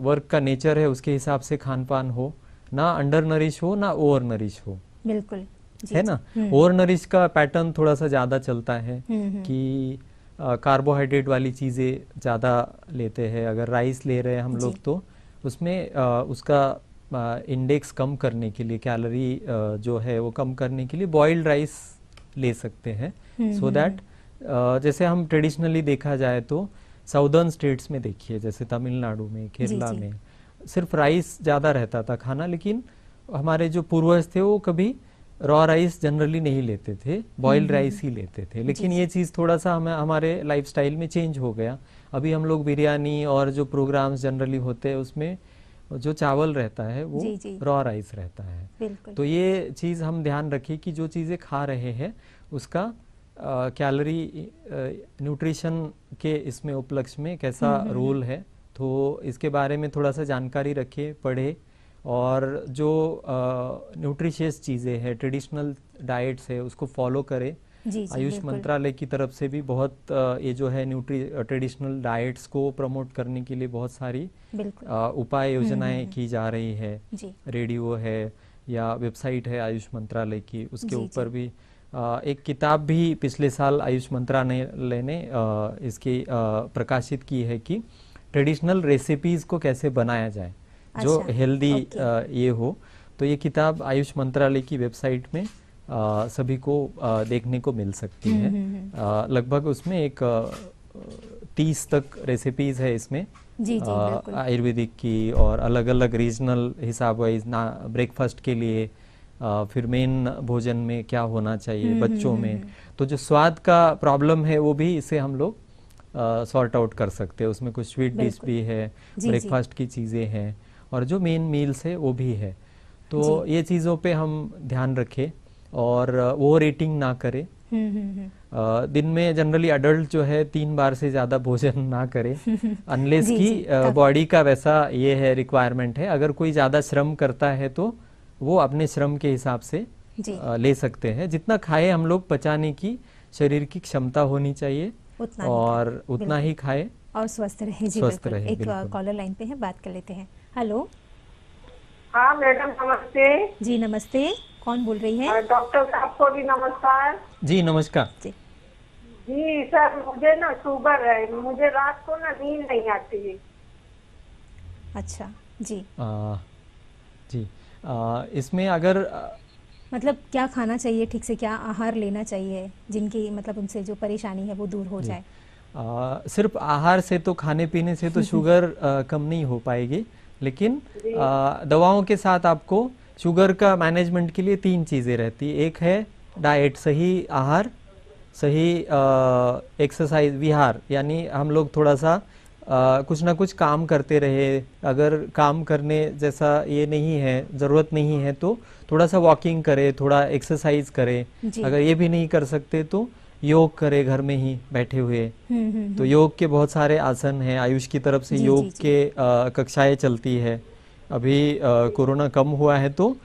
वर्क का नेचर है उसके हिसाब से खान पान हो, ना अंडर नरिश हो ना ओवर नरिश हो। बिल्कुल है ना। ओवर नरिश का पैटर्न थोड़ा सा ज़्यादा चलता है कि कार्बोहाइड्रेट वाली चीज़ें ज़्यादा लेते हैं। अगर राइस ले रहे हैं हम लोग, तो उसमें उसका इंडेक्स कम करने के लिए, कैलोरी जो है वो कम करने के लिए बॉइल्ड राइस ले सकते हैं। सो दैट जैसे हम ट्रेडिशनली देखा जाए तो साउदर्न स्टेट्स में देखिए, जैसे तमिलनाडु में, केरला में सिर्फ राइस ज़्यादा रहता था खाना, लेकिन हमारे जो पूर्वज थे वो कभी रॉ राइस जनरली नहीं लेते थे, बॉइल्ड राइस ही लेते थे। लेकिन ये चीज़ थोड़ा सा हमारे लाइफस्टाइल में चेंज हो गया। अभी हम लोग बिरयानी और जो प्रोग्राम्स जनरली होते हैं उसमें जो चावल रहता है वो रॉ राइस रहता है। तो ये चीज़ हम ध्यान रखें कि जो चीज़ें खा रहे हैं उसका कैलोरी न्यूट्रिशन के इसमें उपलक्ष्य में कैसा रोल है, तो इसके बारे में थोड़ा सा जानकारी रखें, पढ़े। और जो न्यूट्रिशियस चीज़ें हैं, ट्रेडिशनल डाइट्स है, उसको फॉलो करें। आयुष मंत्रालय की तरफ से भी बहुत ये जो है ट्रेडिशनल डाइट्स को प्रमोट करने के लिए बहुत सारी उपाय योजनाएं की जा रही है। रेडियो है या वेबसाइट है आयुष मंत्रालय की, उसके ऊपर भी एक किताब भी पिछले साल आयुष मंत्रालय ने इसकी प्रकाशित की है कि ट्रेडिशनल रेसिपीज को कैसे बनाया जाए जो हेल्दी ये हो। तो ये किताब आयुष मंत्रालय की वेबसाइट में सभी को देखने को मिल सकती है। लगभग उसमें एक 30 तक रेसिपीज है इसमें, आयुर्वेदिक की और अलग अलग रीजनल हिसाब वाइज, ना ब्रेकफास्ट के लिए, फिर मेन भोजन में क्या होना चाहिए बच्चों में। तो जो स्वाद का प्रॉब्लम है वो भी इसे हम लोग सॉर्ट आउट कर सकते हैं। उसमें कुछ स्वीट डिश भी है, ब्रेकफास्ट की चीज़ें हैं, और जो मेन मील्स है वो भी है। तो ये चीज़ों पे हम ध्यान रखें और ओवर ईटिंग ना करें। दिन में जनरली अडल्ट जो है 3 बार से ज़्यादा भोजन ना करे, अनलेस की बॉडी का वैसा ये है रिक्वायरमेंट है। अगर कोई ज़्यादा श्रम करता है तो वो अपने श्रम के हिसाब से ले सकते हैं। जितना खाए हम लोग, पचाने की शरीर की क्षमता होनी चाहिए, और उतना ही खाए और स्वस्थ रहे। स्वस्थ रहे। एक कॉलर लाइन पे है, बात कर लेते हैं। हेलो। हाँ मैडम नमस्ते। जी नमस्ते, कौन बोल रही है? डॉक्टर साहब को भी नमस्कार। जी नमस्कार। जी सर, मुझे ना शुगर है, मुझे रात को ना नींद नहीं आती है। अच्छा जी। जी इसमें अगर मतलब क्या खाना चाहिए, ठीक से क्या आहार लेना चाहिए जिनकी मतलब उनसे जो परेशानी है वो दूर हो जाए? सिर्फ आहार से तो, खाने पीने से तो शुगर कम नहीं हो पाएगी, लेकिन दवाओं के साथ आपको शुगर का मैनेजमेंट के लिए 3 चीज़ें रहती है। एक है डाइट, सही आहार, सही एक्सरसाइज विहार, यानी हम लोग थोड़ा सा कुछ ना कुछ काम करते रहे। अगर काम करने जैसा ये नहीं है, ज़रूरत नहीं है, तो थोड़ा सा वॉकिंग करे, थोड़ा एक्सरसाइज करे। अगर ये भी नहीं कर सकते तो योग करे घर में ही बैठे हुए। तो योग के बहुत सारे आसन हैं, आयुष की तरफ से योग के कक्षाएं चलती है। अभी कोरोना कम हुआ है तो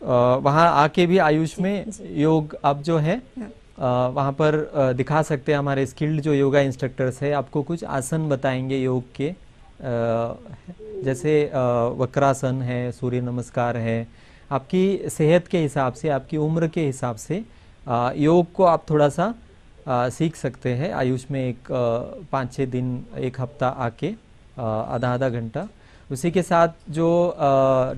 वहाँ आके भी आयुष में योग आप जो है वहाँ पर दिखा सकते हैं। हमारे स्किल्ड जो योगा इंस्ट्रक्टर्स है आपको कुछ आसन बताएंगे योग के, जैसे वक्रासन है, सूर्य नमस्कार है। आपकी सेहत के हिसाब से, आपकी उम्र के हिसाब से योग को आप थोड़ा सा सीख सकते हैं आयुष में। एक 5-6 दिन, एक हफ्ता आके आधा घंटा। उसी के साथ जो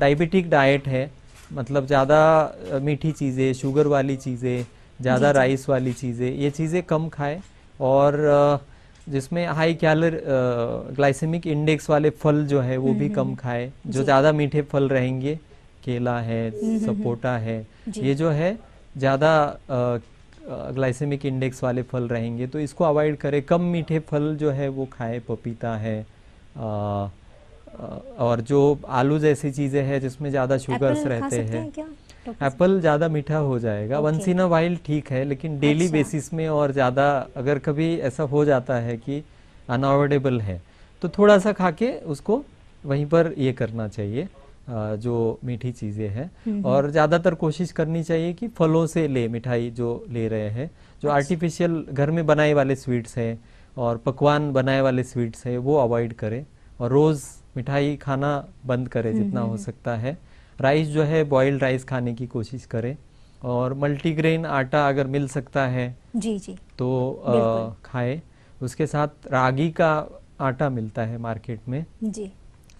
डायबिटिक डाइट है, मतलब ज़्यादा मीठी चीज़ें, शुगर वाली चीज़ें, ज़्यादा राइस वाली चीज़ें, ये चीज़ें कम खाएं। और जिसमें हाई ग्लाइसेमिक इंडेक्स वाले फल जो है वो भी कम खाएं। जो ज़्यादा मीठे फल रहेंगे, केला है, सपोटा है, ये जो है ज़्यादा ग्लाइसेमिक इंडेक्स वाले फल रहेंगे, तो इसको अवॉइड करें। कम मीठे फल जो है वो खाएं, पपीता है, और जो आलू जैसी चीज़ें हैं जिसमें ज़्यादा शुगर्स रहते हैं। एप्पल ज़्यादा मीठा हो जाएगा, वंस इन अ वाइल ठीक है, लेकिन डेली बेसिस में और ज़्यादा अगर कभी ऐसा हो जाता है कि अनअवॉइडेबल है तो थोड़ा सा खा के उसको वहीं पर ये करना चाहिए, जो मीठी चीज़ें हैं। और ज़्यादातर कोशिश करनी चाहिए कि फलों से ले, मिठाई जो ले रहे हैं, जो आर्टिफिशियल घर में बनाए वाले स्वीट्स हैं और पकवान बनाए वाले स्वीट्स हैं वो अवॉइड करें। और रोज़ मिठाई खाना बंद करें जितना हो सकता है। राइस जो है बॉइल्ड राइस खाने की कोशिश करें। और मल्टीग्रेन आटा अगर मिल सकता है तो खाएं। उसके साथ रागी का आटा मिलता है मार्केट में,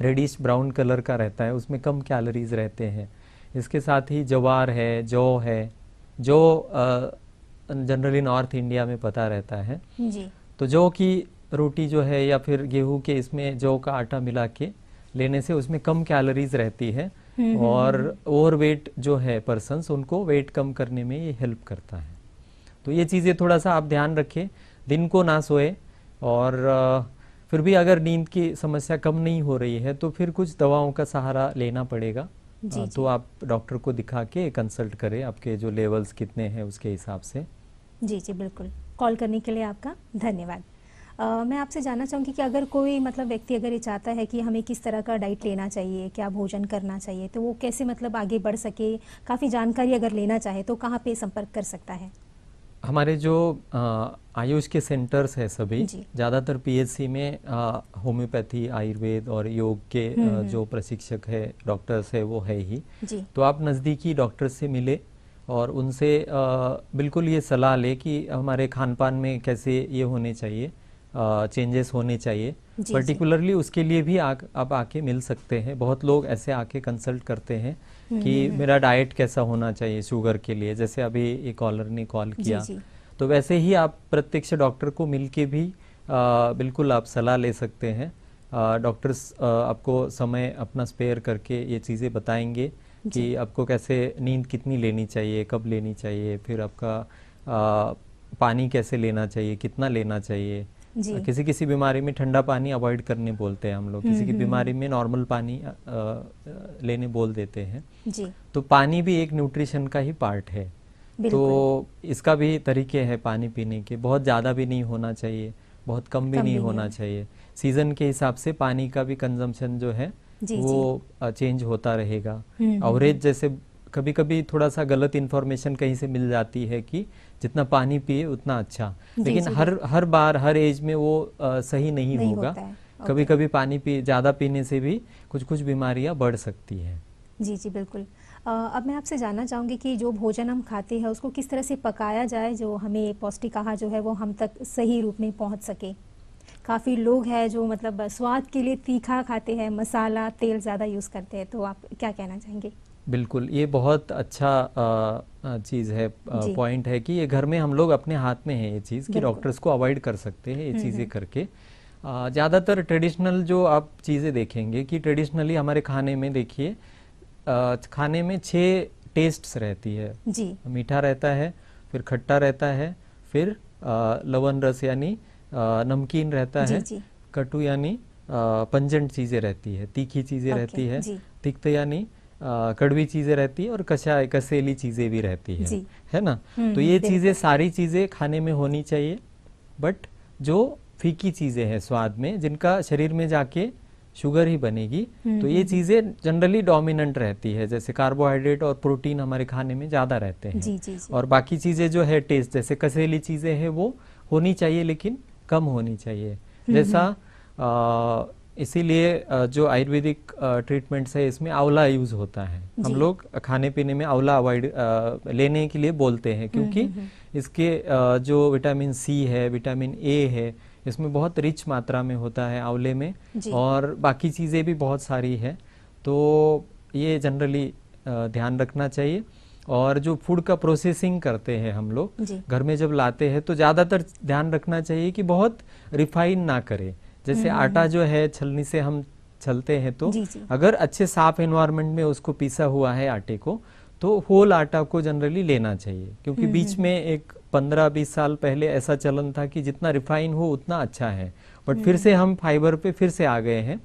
रेडिश ब्राउन कलर का रहता है, उसमें कम कैलोरीज रहते हैं। इसके साथ ही जवार है, जौ है, जो जनरली नॉर्थ इंडिया में पता रहता है। तो जौ की रोटी जो है या फिर गेहूं के इसमें जौ का आटा मिला के लेने से उसमें कम कैलोरीज रहती है। और ओवरवेट जो है पर्सन्स, उनको वेट कम करने में ये हेल्प करता है। तो ये चीज़ें थोड़ा सा आप ध्यान रखें, दिन को ना सोए। और फिर भी अगर नींद की समस्या कम नहीं हो रही है तो फिर कुछ दवाओं का सहारा लेना पड़ेगा। तो आप डॉक्टर को दिखा के कंसल्ट करें, आपके जो लेवल्स कितने हैं उसके हिसाब से। जी बिल्कुल। कॉल करने के लिए आपका धन्यवाद। मैं आपसे जानना चाहूँगी कि अगर कोई मतलब व्यक्ति अगर ये चाहता है कि हमें किस तरह का डाइट लेना चाहिए, क्या भोजन करना चाहिए, तो वो कैसे मतलब आगे बढ़ सके, काफ़ी जानकारी अगर लेना चाहे तो कहाँ पे संपर्क कर सकता है? हमारे जो आयुष के सेंटर्स है सभी, ज़्यादातर पीएचसी में होम्योपैथी, आयुर्वेद और योग के जो प्रशिक्षक है, डॉक्टर्स है, वो है ही। तो आप नज़दीकी डॉक्टर से मिले और उनसे बिल्कुल ये सलाह ले कि हमारे खान पान में कैसे ये होने चाहिए, चेंजेस होने चाहिए। पर्टिकुलरली उसके लिए भी आप आके मिल सकते हैं। बहुत लोग ऐसे आके कंसल्ट करते हैं कि मेरा डाइट कैसा होना चाहिए शुगर के लिए, जैसे अभी एक कॉलर ने कॉल किया। तो वैसे ही आप प्रत्यक्ष डॉक्टर को मिल के भी बिल्कुल आप सलाह ले सकते हैं। डॉक्टर्स आपको समय अपना स्पेयर करके ये चीज़ें बताएंगे कि आपको कैसे नींद कितनी लेनी चाहिए, कब लेनी चाहिए, फिर आपका पानी कैसे लेना चाहिए, कितना लेना चाहिए। किसी किसी बीमारी में ठंडा पानी अवॉइड करने बोलते हैं हम लोग, किसी की बीमारी में नॉर्मल पानी लेने बोल देते हैं। तो पानी भी एक न्यूट्रिशन का ही पार्ट है। तो इसका भी तरीके हैं पानी पीने के, बहुत ज़्यादा भी नहीं होना चाहिए, बहुत कम भी नहीं होना चाहिए। सीजन के हिसाब से पानी का भी कंजम्पशन जो है वो चेंज होता रहेगा। एवरेज जैसे कभी कभी थोड़ा सा गलत इन्फॉर्मेशन कहीं से मिल जाती है कि जितना पानी पिए उतना अच्छा, लेकिन हर बार हर एज में वो सही नहीं होगा। कभी कभी पानी ज़्यादा पीने से भी कुछ बीमारियां बढ़ सकती हैं। जी बिल्कुल। अब मैं आपसे जानना चाहूँगी कि जो भोजन हम खाते हैं उसको किस तरह से पकाया जाए जो हमें पौष्टिक आहार जो है वो हम तक सही रूप में पहुँच सके। काफ़ी लोग हैं जो मतलब स्वाद के लिए तीखा खाते हैं, मसाला, तेल ज़्यादा यूज़ करते हैं, तो आप क्या कहना चाहेंगे? बिल्कुल, ये बहुत अच्छा चीज़ है, पॉइंट है कि ये घर में हम लोग अपने हाथ में है ये चीज़ कि डॉक्टर्स को अवॉइड कर सकते हैं ये चीज़ें करके। ज़्यादातर ट्रेडिशनल जो आप चीज़ें देखेंगे कि ट्रेडिशनली हमारे खाने में देखिए, खाने में 6 टेस्ट्स रहती है। मीठा रहता है, फिर खट्टा रहता है, फिर लवण रस यानी नमकीन रहता है, कटु यानी पंजेंट चीजें रहती है, तीखी चीजें रहती है, तिक्त यानी कड़वी चीजें रहती है, और कषाय कसेली चीजें भी रहती है ना। तो ये चीजें सारी चीजें खाने में होनी चाहिए, बट जो फीकी चीजें हैं स्वाद में, जिनका शरीर में जाके शुगर ही बनेगी, तो ये चीजें जनरली डोमिनेंट रहती है। जैसे कार्बोहाइड्रेट और प्रोटीन हमारे खाने में ज्यादा रहते हैं, जी। और बाकी चीजें जो है टेस्ट, जैसे कसेली चीजें हैं वो होनी चाहिए लेकिन कम होनी चाहिए। जैसा इसीलिए जो आयुर्वेदिक ट्रीटमेंट्स है इसमें आंवला यूज होता है। हम लोग खाने पीने में आंवला अवॉइड लेने के लिए बोलते हैं, क्योंकि इसके जो विटामिन सी है, विटामिन ए है, इसमें बहुत रिच मात्रा में होता है आंवले में, और बाकी चीजें भी बहुत सारी है। तो ये जनरली ध्यान रखना चाहिए। और जो फूड का प्रोसेसिंग करते हैं हम लोग घर में जब लाते हैं, तो ज्यादातर ध्यान रखना चाहिए कि बहुत रिफाइन ना करें। जैसे आटा जो है छलनी से हम छलते हैं, तो अगर अच्छे साफ एनवायरनमेंट में उसको पीसा हुआ है आटे को, तो होल आटा को जनरली लेना चाहिए। क्योंकि बीच में एक 15-20 साल पहले ऐसा चलन था कि जितना रिफाइन हो उतना अच्छा है, बट फिर से हम फाइबर पे फिर से आ गए हैं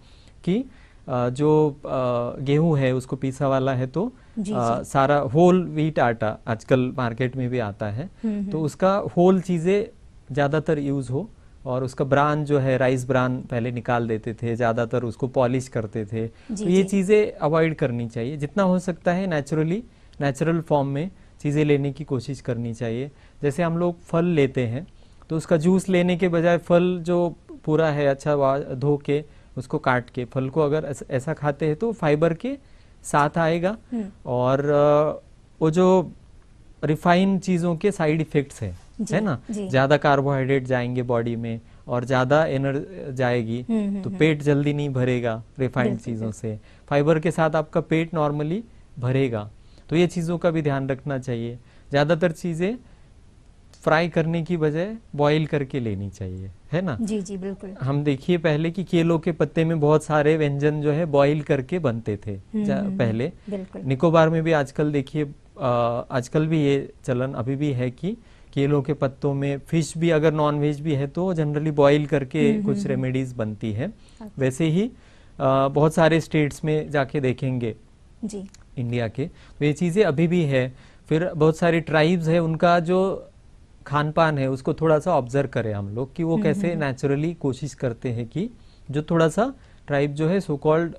कि जो गेहूं है उसको पीसा वाला है, तो सारा होल व्हीट आटा आजकल मार्केट में भी आता है, तो उसका होल चीजें ज्यादातर यूज हो। और उसका ब्रान जो है, राइस ब्रान पहले निकाल देते थे, ज्यादातर उसको पॉलिश करते थे, तो ये चीजें अवॉइड करनी चाहिए। जितना हो सकता है नेचुरल फॉर्म में चीजें लेने की कोशिश करनी चाहिए। जैसे हम लोग फल लेते हैं, तो उसका जूस लेने के बजाय फल जो पूरा है अच्छा धो के उसको काट के फल को अगर ऐसा खाते हैं, तो फाइबर के साथ आएगा, और वो जो रिफाइन चीजों के साइड इफेक्ट्स है ना, ज्यादा कार्बोहाइड्रेट जाएंगे बॉडी में और ज्यादा एनर्जी जाएगी, तो पेट जल्दी नहीं भरेगा रिफाइंड चीजों से। फाइबर के साथ आपका पेट नॉर्मली भरेगा, तो ये चीजों का भी ध्यान रखना चाहिए। ज्यादातर चीजें फ्राई करने की बजाय बॉईल करके लेनी चाहिए, है ना। जी बिल्कुल। हम देखिए पहले कि केलों के पत्ते में बहुत सारे व्यंजन जो है बॉईल करके बनते थे पहले। निकोबार में भी आजकल देखिए, आजकल भी ये चलन अभी भी है कि केलों के पत्तों में फिश भी, अगर नॉन वेज भी है तो जनरली बॉईल करके कुछ रेमेडीज बनती है। वैसे ही बहुत सारे स्टेट्स में जाके देखेंगे जी इंडिया के, तो ये चीजें अभी भी है। फिर बहुत सारी ट्राइब्स है, उनका जो खान पान है उसको थोड़ा सा ऑब्जर्व करें हम लोग कि वो कैसे नेचुरली कोशिश करते हैं कि जो थोड़ा सा ट्राइब जो है सो कॉल्ड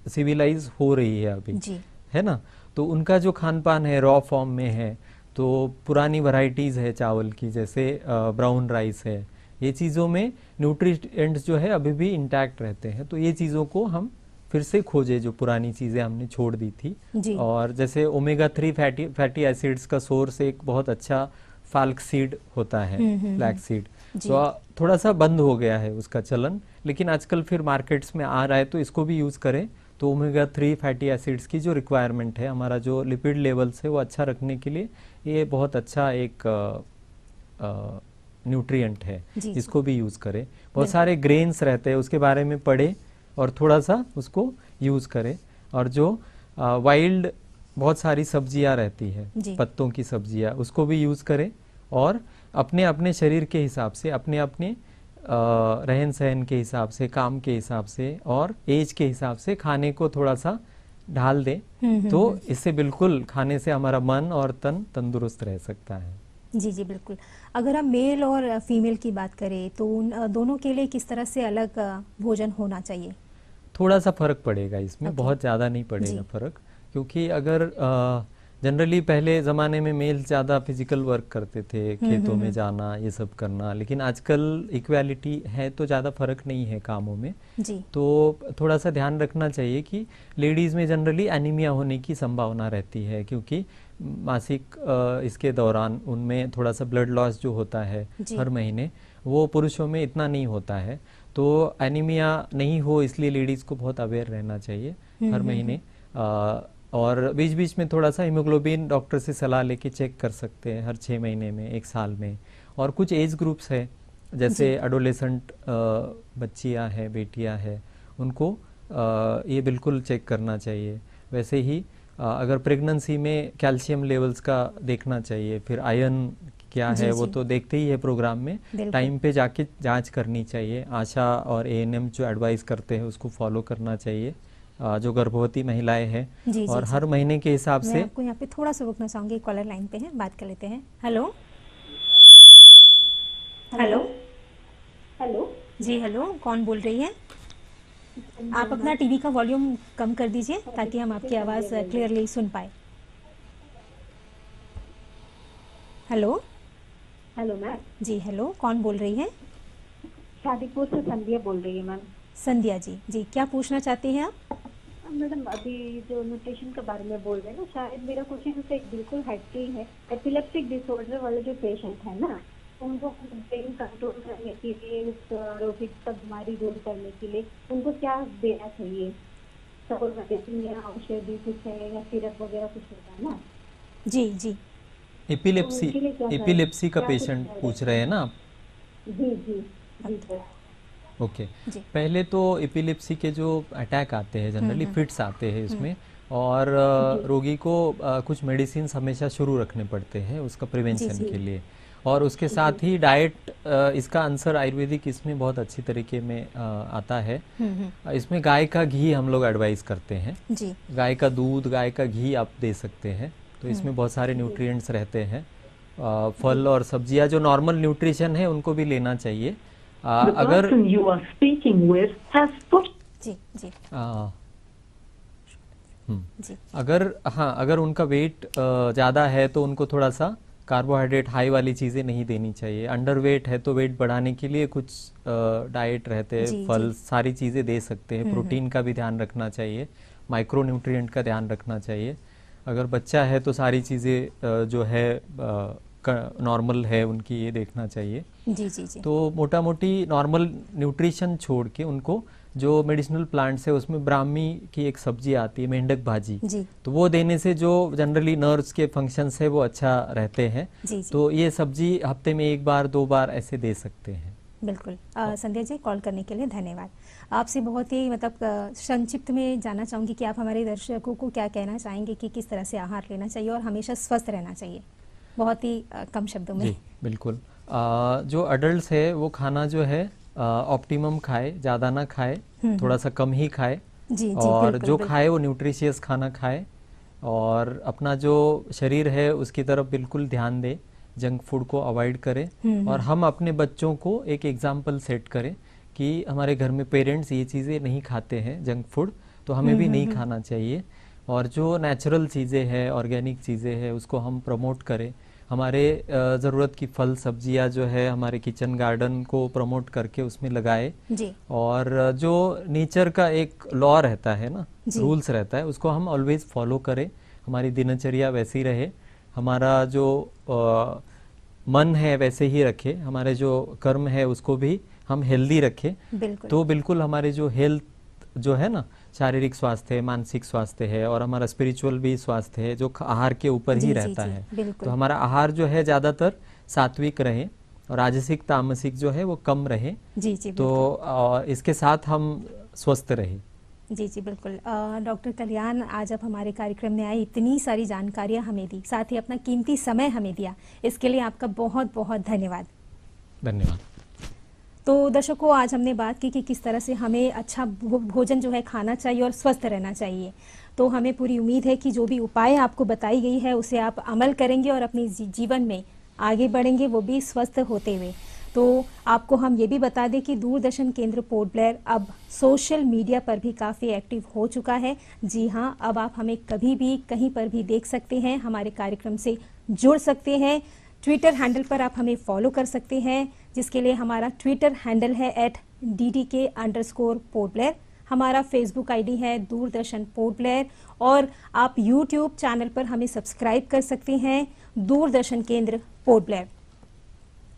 सिविलाइज हो रही है अभी जी, है ना। तो उनका जो खान पान है रॉ फॉर्म में है, तो पुरानी वैरायटीज है चावल की, जैसे ब्राउन राइस है, ये चीज़ों में न्यूट्रिएंट्स जो है अभी भी इंटैक्ट रहते हैं। तो ये चीज़ों को हम फिर से खोजे, जो पुरानी चीज़ें हमने छोड़ दी थी। और जैसे ओमेगा 3 फैटी एसिड्स का सोर्स एक बहुत अच्छा फाल्क सीड होता है, ब्लैक सीड, तो थोड़ा सा बंद हो गया है उसका चलन, लेकिन आजकल फिर मार्केट्स में आ रहा है, तो इसको भी यूज़ करें। तो ओमेगा 3 फैटी एसिड्स की जो रिक्वायरमेंट है, हमारा जो लिपिड लेवल्स है वो अच्छा रखने के लिए ये बहुत अच्छा एक न्यूट्रिएंट है, इसको भी यूज़ करें। बहुत सारे ग्रेन्स रहते हैं, उसके बारे में पढ़े और थोड़ा सा उसको यूज़ करें। और जो वाइल्ड बहुत सारी सब्जियां रहती है, पत्तों की सब्जियां, उसको भी यूज़ करें। और अपने अपने शरीर के हिसाब से, अपने अपने रहन सहन के हिसाब से, काम के हिसाब से और एज के हिसाब से खाने को थोड़ा सा ढाल दें, तो इससे बिल्कुल खाने से हमारा मन और तन तंदुरुस्त रह सकता है। जी बिल्कुल। अगर हम मेल और फीमेल की बात करें तो उन दोनों के लिए किस तरह से अलग भोजन होना चाहिए? थोड़ा सा फर्क पड़ेगा इसमें, बहुत ज़्यादा नहीं पड़ेगा फर्क, क्योंकि अगर जनरली पहले ज़माने में मेल ज़्यादा फिजिकल वर्क करते थे, खेतों में जाना, ये सब करना, लेकिन आजकल इक्वालिटी है तो ज़्यादा फर्क नहीं है कामों में जी। तो थोड़ा सा ध्यान रखना चाहिए कि लेडीज़ में जनरली एनीमिया होने की संभावना रहती है, क्योंकि मासिक इसके दौरान उनमें थोड़ा सा ब्लड लॉस जो होता है हर महीने, वो पुरुषों में इतना नहीं होता है। तो एनीमिया नहीं हो इसलिए लेडीज़ को बहुत अवेयर रहना चाहिए हर महीने। और बीच बीच में थोड़ा सा हीमोग्लोबिन डॉक्टर से सलाह लेके चेक कर सकते हैं हर 6 महीने में, 1 साल में। और कुछ एज ग्रुप्स है, जैसे एडोलेसेंट बच्चियां हैं, बेटियां हैं, उनको ये बिल्कुल चेक करना चाहिए। वैसे ही अगर प्रेगनेंसी में कैल्शियम लेवल्स का देखना चाहिए, फिर आयरन क्या है वो तो देखते ही है प्रोग्राम में, टाइम पे जाके जांच करनी चाहिए। आशा और एएनएम जो एडवाइस करते हैं उसको फॉलो करना चाहिए, जो गर्भवती महिलाएं हैं। और हर महीने के हिसाब से आपको यहाँ पे थोड़ा सा रुकना चाहूंगी, कॉलर लाइन पे है, बात कर लेते हैं। हेलो हेलो हेलो जी, हेलो, कौन बोल रही है? आप अपना टीवी का वॉल्यूम कम कर दीजिए ताकि हम आपकी आवाज क्लियरली सुन पाए। हेलो हेलो मैम जी, हेलो, कौन बोल रही है? शादीपुर से संध्या बोल रही है मैम। संध्या जी, जी क्या पूछना चाहती हैं आप? मैडम अभी जो न्यूट्रिशन के बारे में बोल रहे हैं ना, शायद मेरा क्वेश्चन से बिल्कुल हटके है। एपिलेप्टिक डिसऑर्डर वाले जो पेशेंट है ना, उनको पेन कंट्रोल करने के लिए, रोगी का बीमारी दूर करने के लिए उनको क्या देना चाहिए? सपोज मेडिसिन या औषधि कुछ है या सिरप वगैरह कुछ होता है ना? जी जी, एपिलेप्सी का पेशेंट पूछ रहे हैं ना आप? जी जी जी सर। ओके, पहले तो एपिलेप्सी के जो अटैक आते हैं जनरली फिट्स आते हैं इसमें, और रोगी को कुछ मेडिसिन हमेशा शुरू रखने पड़ते हैं उसका प्रिवेंशन के लिए। और उसके साथ ही डाइट, इसका आंसर आयुर्वेदिक इसमें बहुत अच्छी तरीके में आता है। इसमें गाय का घी हम लोग एडवाइस करते हैं, गाय का दूध, गाय का घी आप दे सकते हैं। तो इसमें बहुत सारे न्यूट्रिएंट्स रहते हैं। फल और सब्जियां जो नॉर्मल न्यूट्रिशन है उनको भी लेना चाहिए। अगर जी जी अगर उनका वेट ज़्यादा है तो उनको थोड़ा सा कार्बोहाइड्रेट हाई वाली चीज़ें नहीं देनी चाहिए। अंडर वेट है तो वेट बढ़ाने के लिए कुछ डाइट रहते हैं, फल सारी चीज़ें दे सकते हैं। प्रोटीन का भी ध्यान रखना चाहिए, माइक्रो न्यूट्रिएंट का ध्यान रखना चाहिए। अगर बच्चा है तो सारी चीज़ें जो है नॉर्मल है उनकी, ये देखना चाहिए। जी जी जी। तो मोटा मोटी नॉर्मल न्यूट्रिशन छोड़ के उनको जो मेडिसिनल प्लांट्स है उसमें ब्राह्मी की एक सब्जी आती है, मेंढक भाजी, तो वो देने से जो जनरली नर्व्स के फंक्शंस है वो अच्छा रहते हैं। तो ये सब्जी हफ्ते में 1 बार 2 बार ऐसे दे सकते हैं। बिल्कुल। संध्या जी, कॉल करने के लिए धन्यवाद। आपसे बहुत ही मतलब संक्षिप्त में जानना चाहूंगी कि आप हमारे दर्शकों को क्या कहना चाहेंगे कि किस तरह से आहार लेना चाहिए और हमेशा स्वस्थ रहना चाहिए, बहुत ही कम शब्दों में। जी बिल्कुल। जो अडल्ट है वो खाना जो है ऑप्टिमम खाए, ज़्यादा ना खाए, थोड़ा सा कम ही खाए। और जो खाए वो न्यूट्रिशियस खाना खाए, और अपना जो शरीर है उसकी तरफ बिल्कुल ध्यान दे, जंक फूड को अवॉइड करें। और हम अपने बच्चों को एक एग्जाम्पल सेट करें कि हमारे घर में पेरेंट्स ये चीज़ें नहीं खाते हैं जंक फूड, तो हमें भी नहीं खाना चाहिए। और जो नेचुरल चीज़ें हैं, ऑर्गेनिक चीज़ें हैं, उसको हम प्रमोट करें। हमारे ज़रूरत की फल सब्जियां जो है हमारे किचन गार्डन को प्रमोट करके उसमें लगाए। और जो नेचर का एक लॉ रहता है ना, रूल्स रहता है, उसको हम ऑलवेज फॉलो करें। हमारी दिनचर्या वैसी रहे, हमारा जो मन है वैसे ही रखे, हमारे जो कर्म है उसको भी हम हेल्दी रखें। तो बिल्कुल हमारे जो हेल्थ जो है ना, शारीरिक स्वास्थ्य है, मानसिक स्वास्थ्य है, और हमारा स्पिरिचुअल भी स्वास्थ्य है जो आहार के ऊपर ही रहता है। तो हमारा आहार जो है ज्यादातर सात्विक रहे और राजसिक तामसिक जो है वो कम रहे। तो इसके साथ हम स्वस्थ रहे। जी जी बिल्कुल। डॉक्टर कल्याण, आज आप हमारे कार्यक्रम में आए, इतनी सारी जानकारियां हमें दी, साथ ही अपना कीमती समय हमें दिया, इसके लिए आपका बहुत बहुत धन्यवाद। धन्यवाद। तो दर्शकों, आज हमने बात की कि किस तरह से हमें अच्छा भोजन जो है खाना चाहिए और स्वस्थ रहना चाहिए। तो हमें पूरी उम्मीद है कि जो भी उपाय आपको बताई गई है उसे आप अमल करेंगे और अपने जीवन में आगे बढ़ेंगे, वो भी स्वस्थ होते हुए। तो आपको हम ये भी बता दें कि दूरदर्शन केंद्र पोर्ट ब्लेयर अब सोशल मीडिया पर भी काफ़ी एक्टिव हो चुका है। जी हाँ, अब आप हमें कभी भी कहीं पर भी देख सकते हैं, हमारे कार्यक्रम से जुड़ सकते हैं। ट्विटर हैंडल पर आप हमें फॉलो कर सकते हैं, जिसके लिए हमारा ट्विटर हैंडल है @DDK_पोर्ट ब्लेयर। हमारा फेसबुक आईडी है दूरदर्शन पोर्ट ब्लेयर, और आप यूट्यूब चैनल पर हमें सब्सक्राइब कर सकते हैं, दूरदर्शन केंद्र पोर्ट ब्लेयर।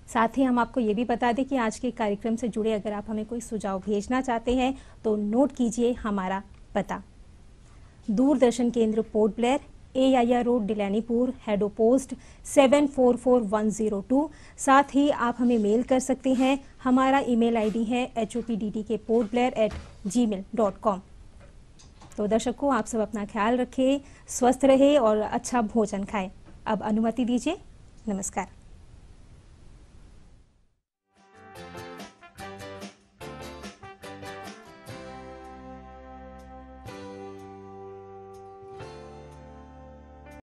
साथ ही हम आपको ये भी बता दें कि आज के कार्यक्रम से जुड़े अगर आप हमें कोई सुझाव भेजना चाहते हैं तो नोट कीजिए हमारा पता। Doordarshan Kendra Port Blair, AIR road, Delanipur, Haddo post 744102। साथ ही आप हमें मेल कर सकते हैं, हमारा ईमेल आईडी है hopddkportblair@gmail.com। तो दर्शकों, आप सब अपना ख्याल रखें, स्वस्थ रहे और अच्छा भोजन खाएं। अब अनुमति दीजिए, नमस्कार।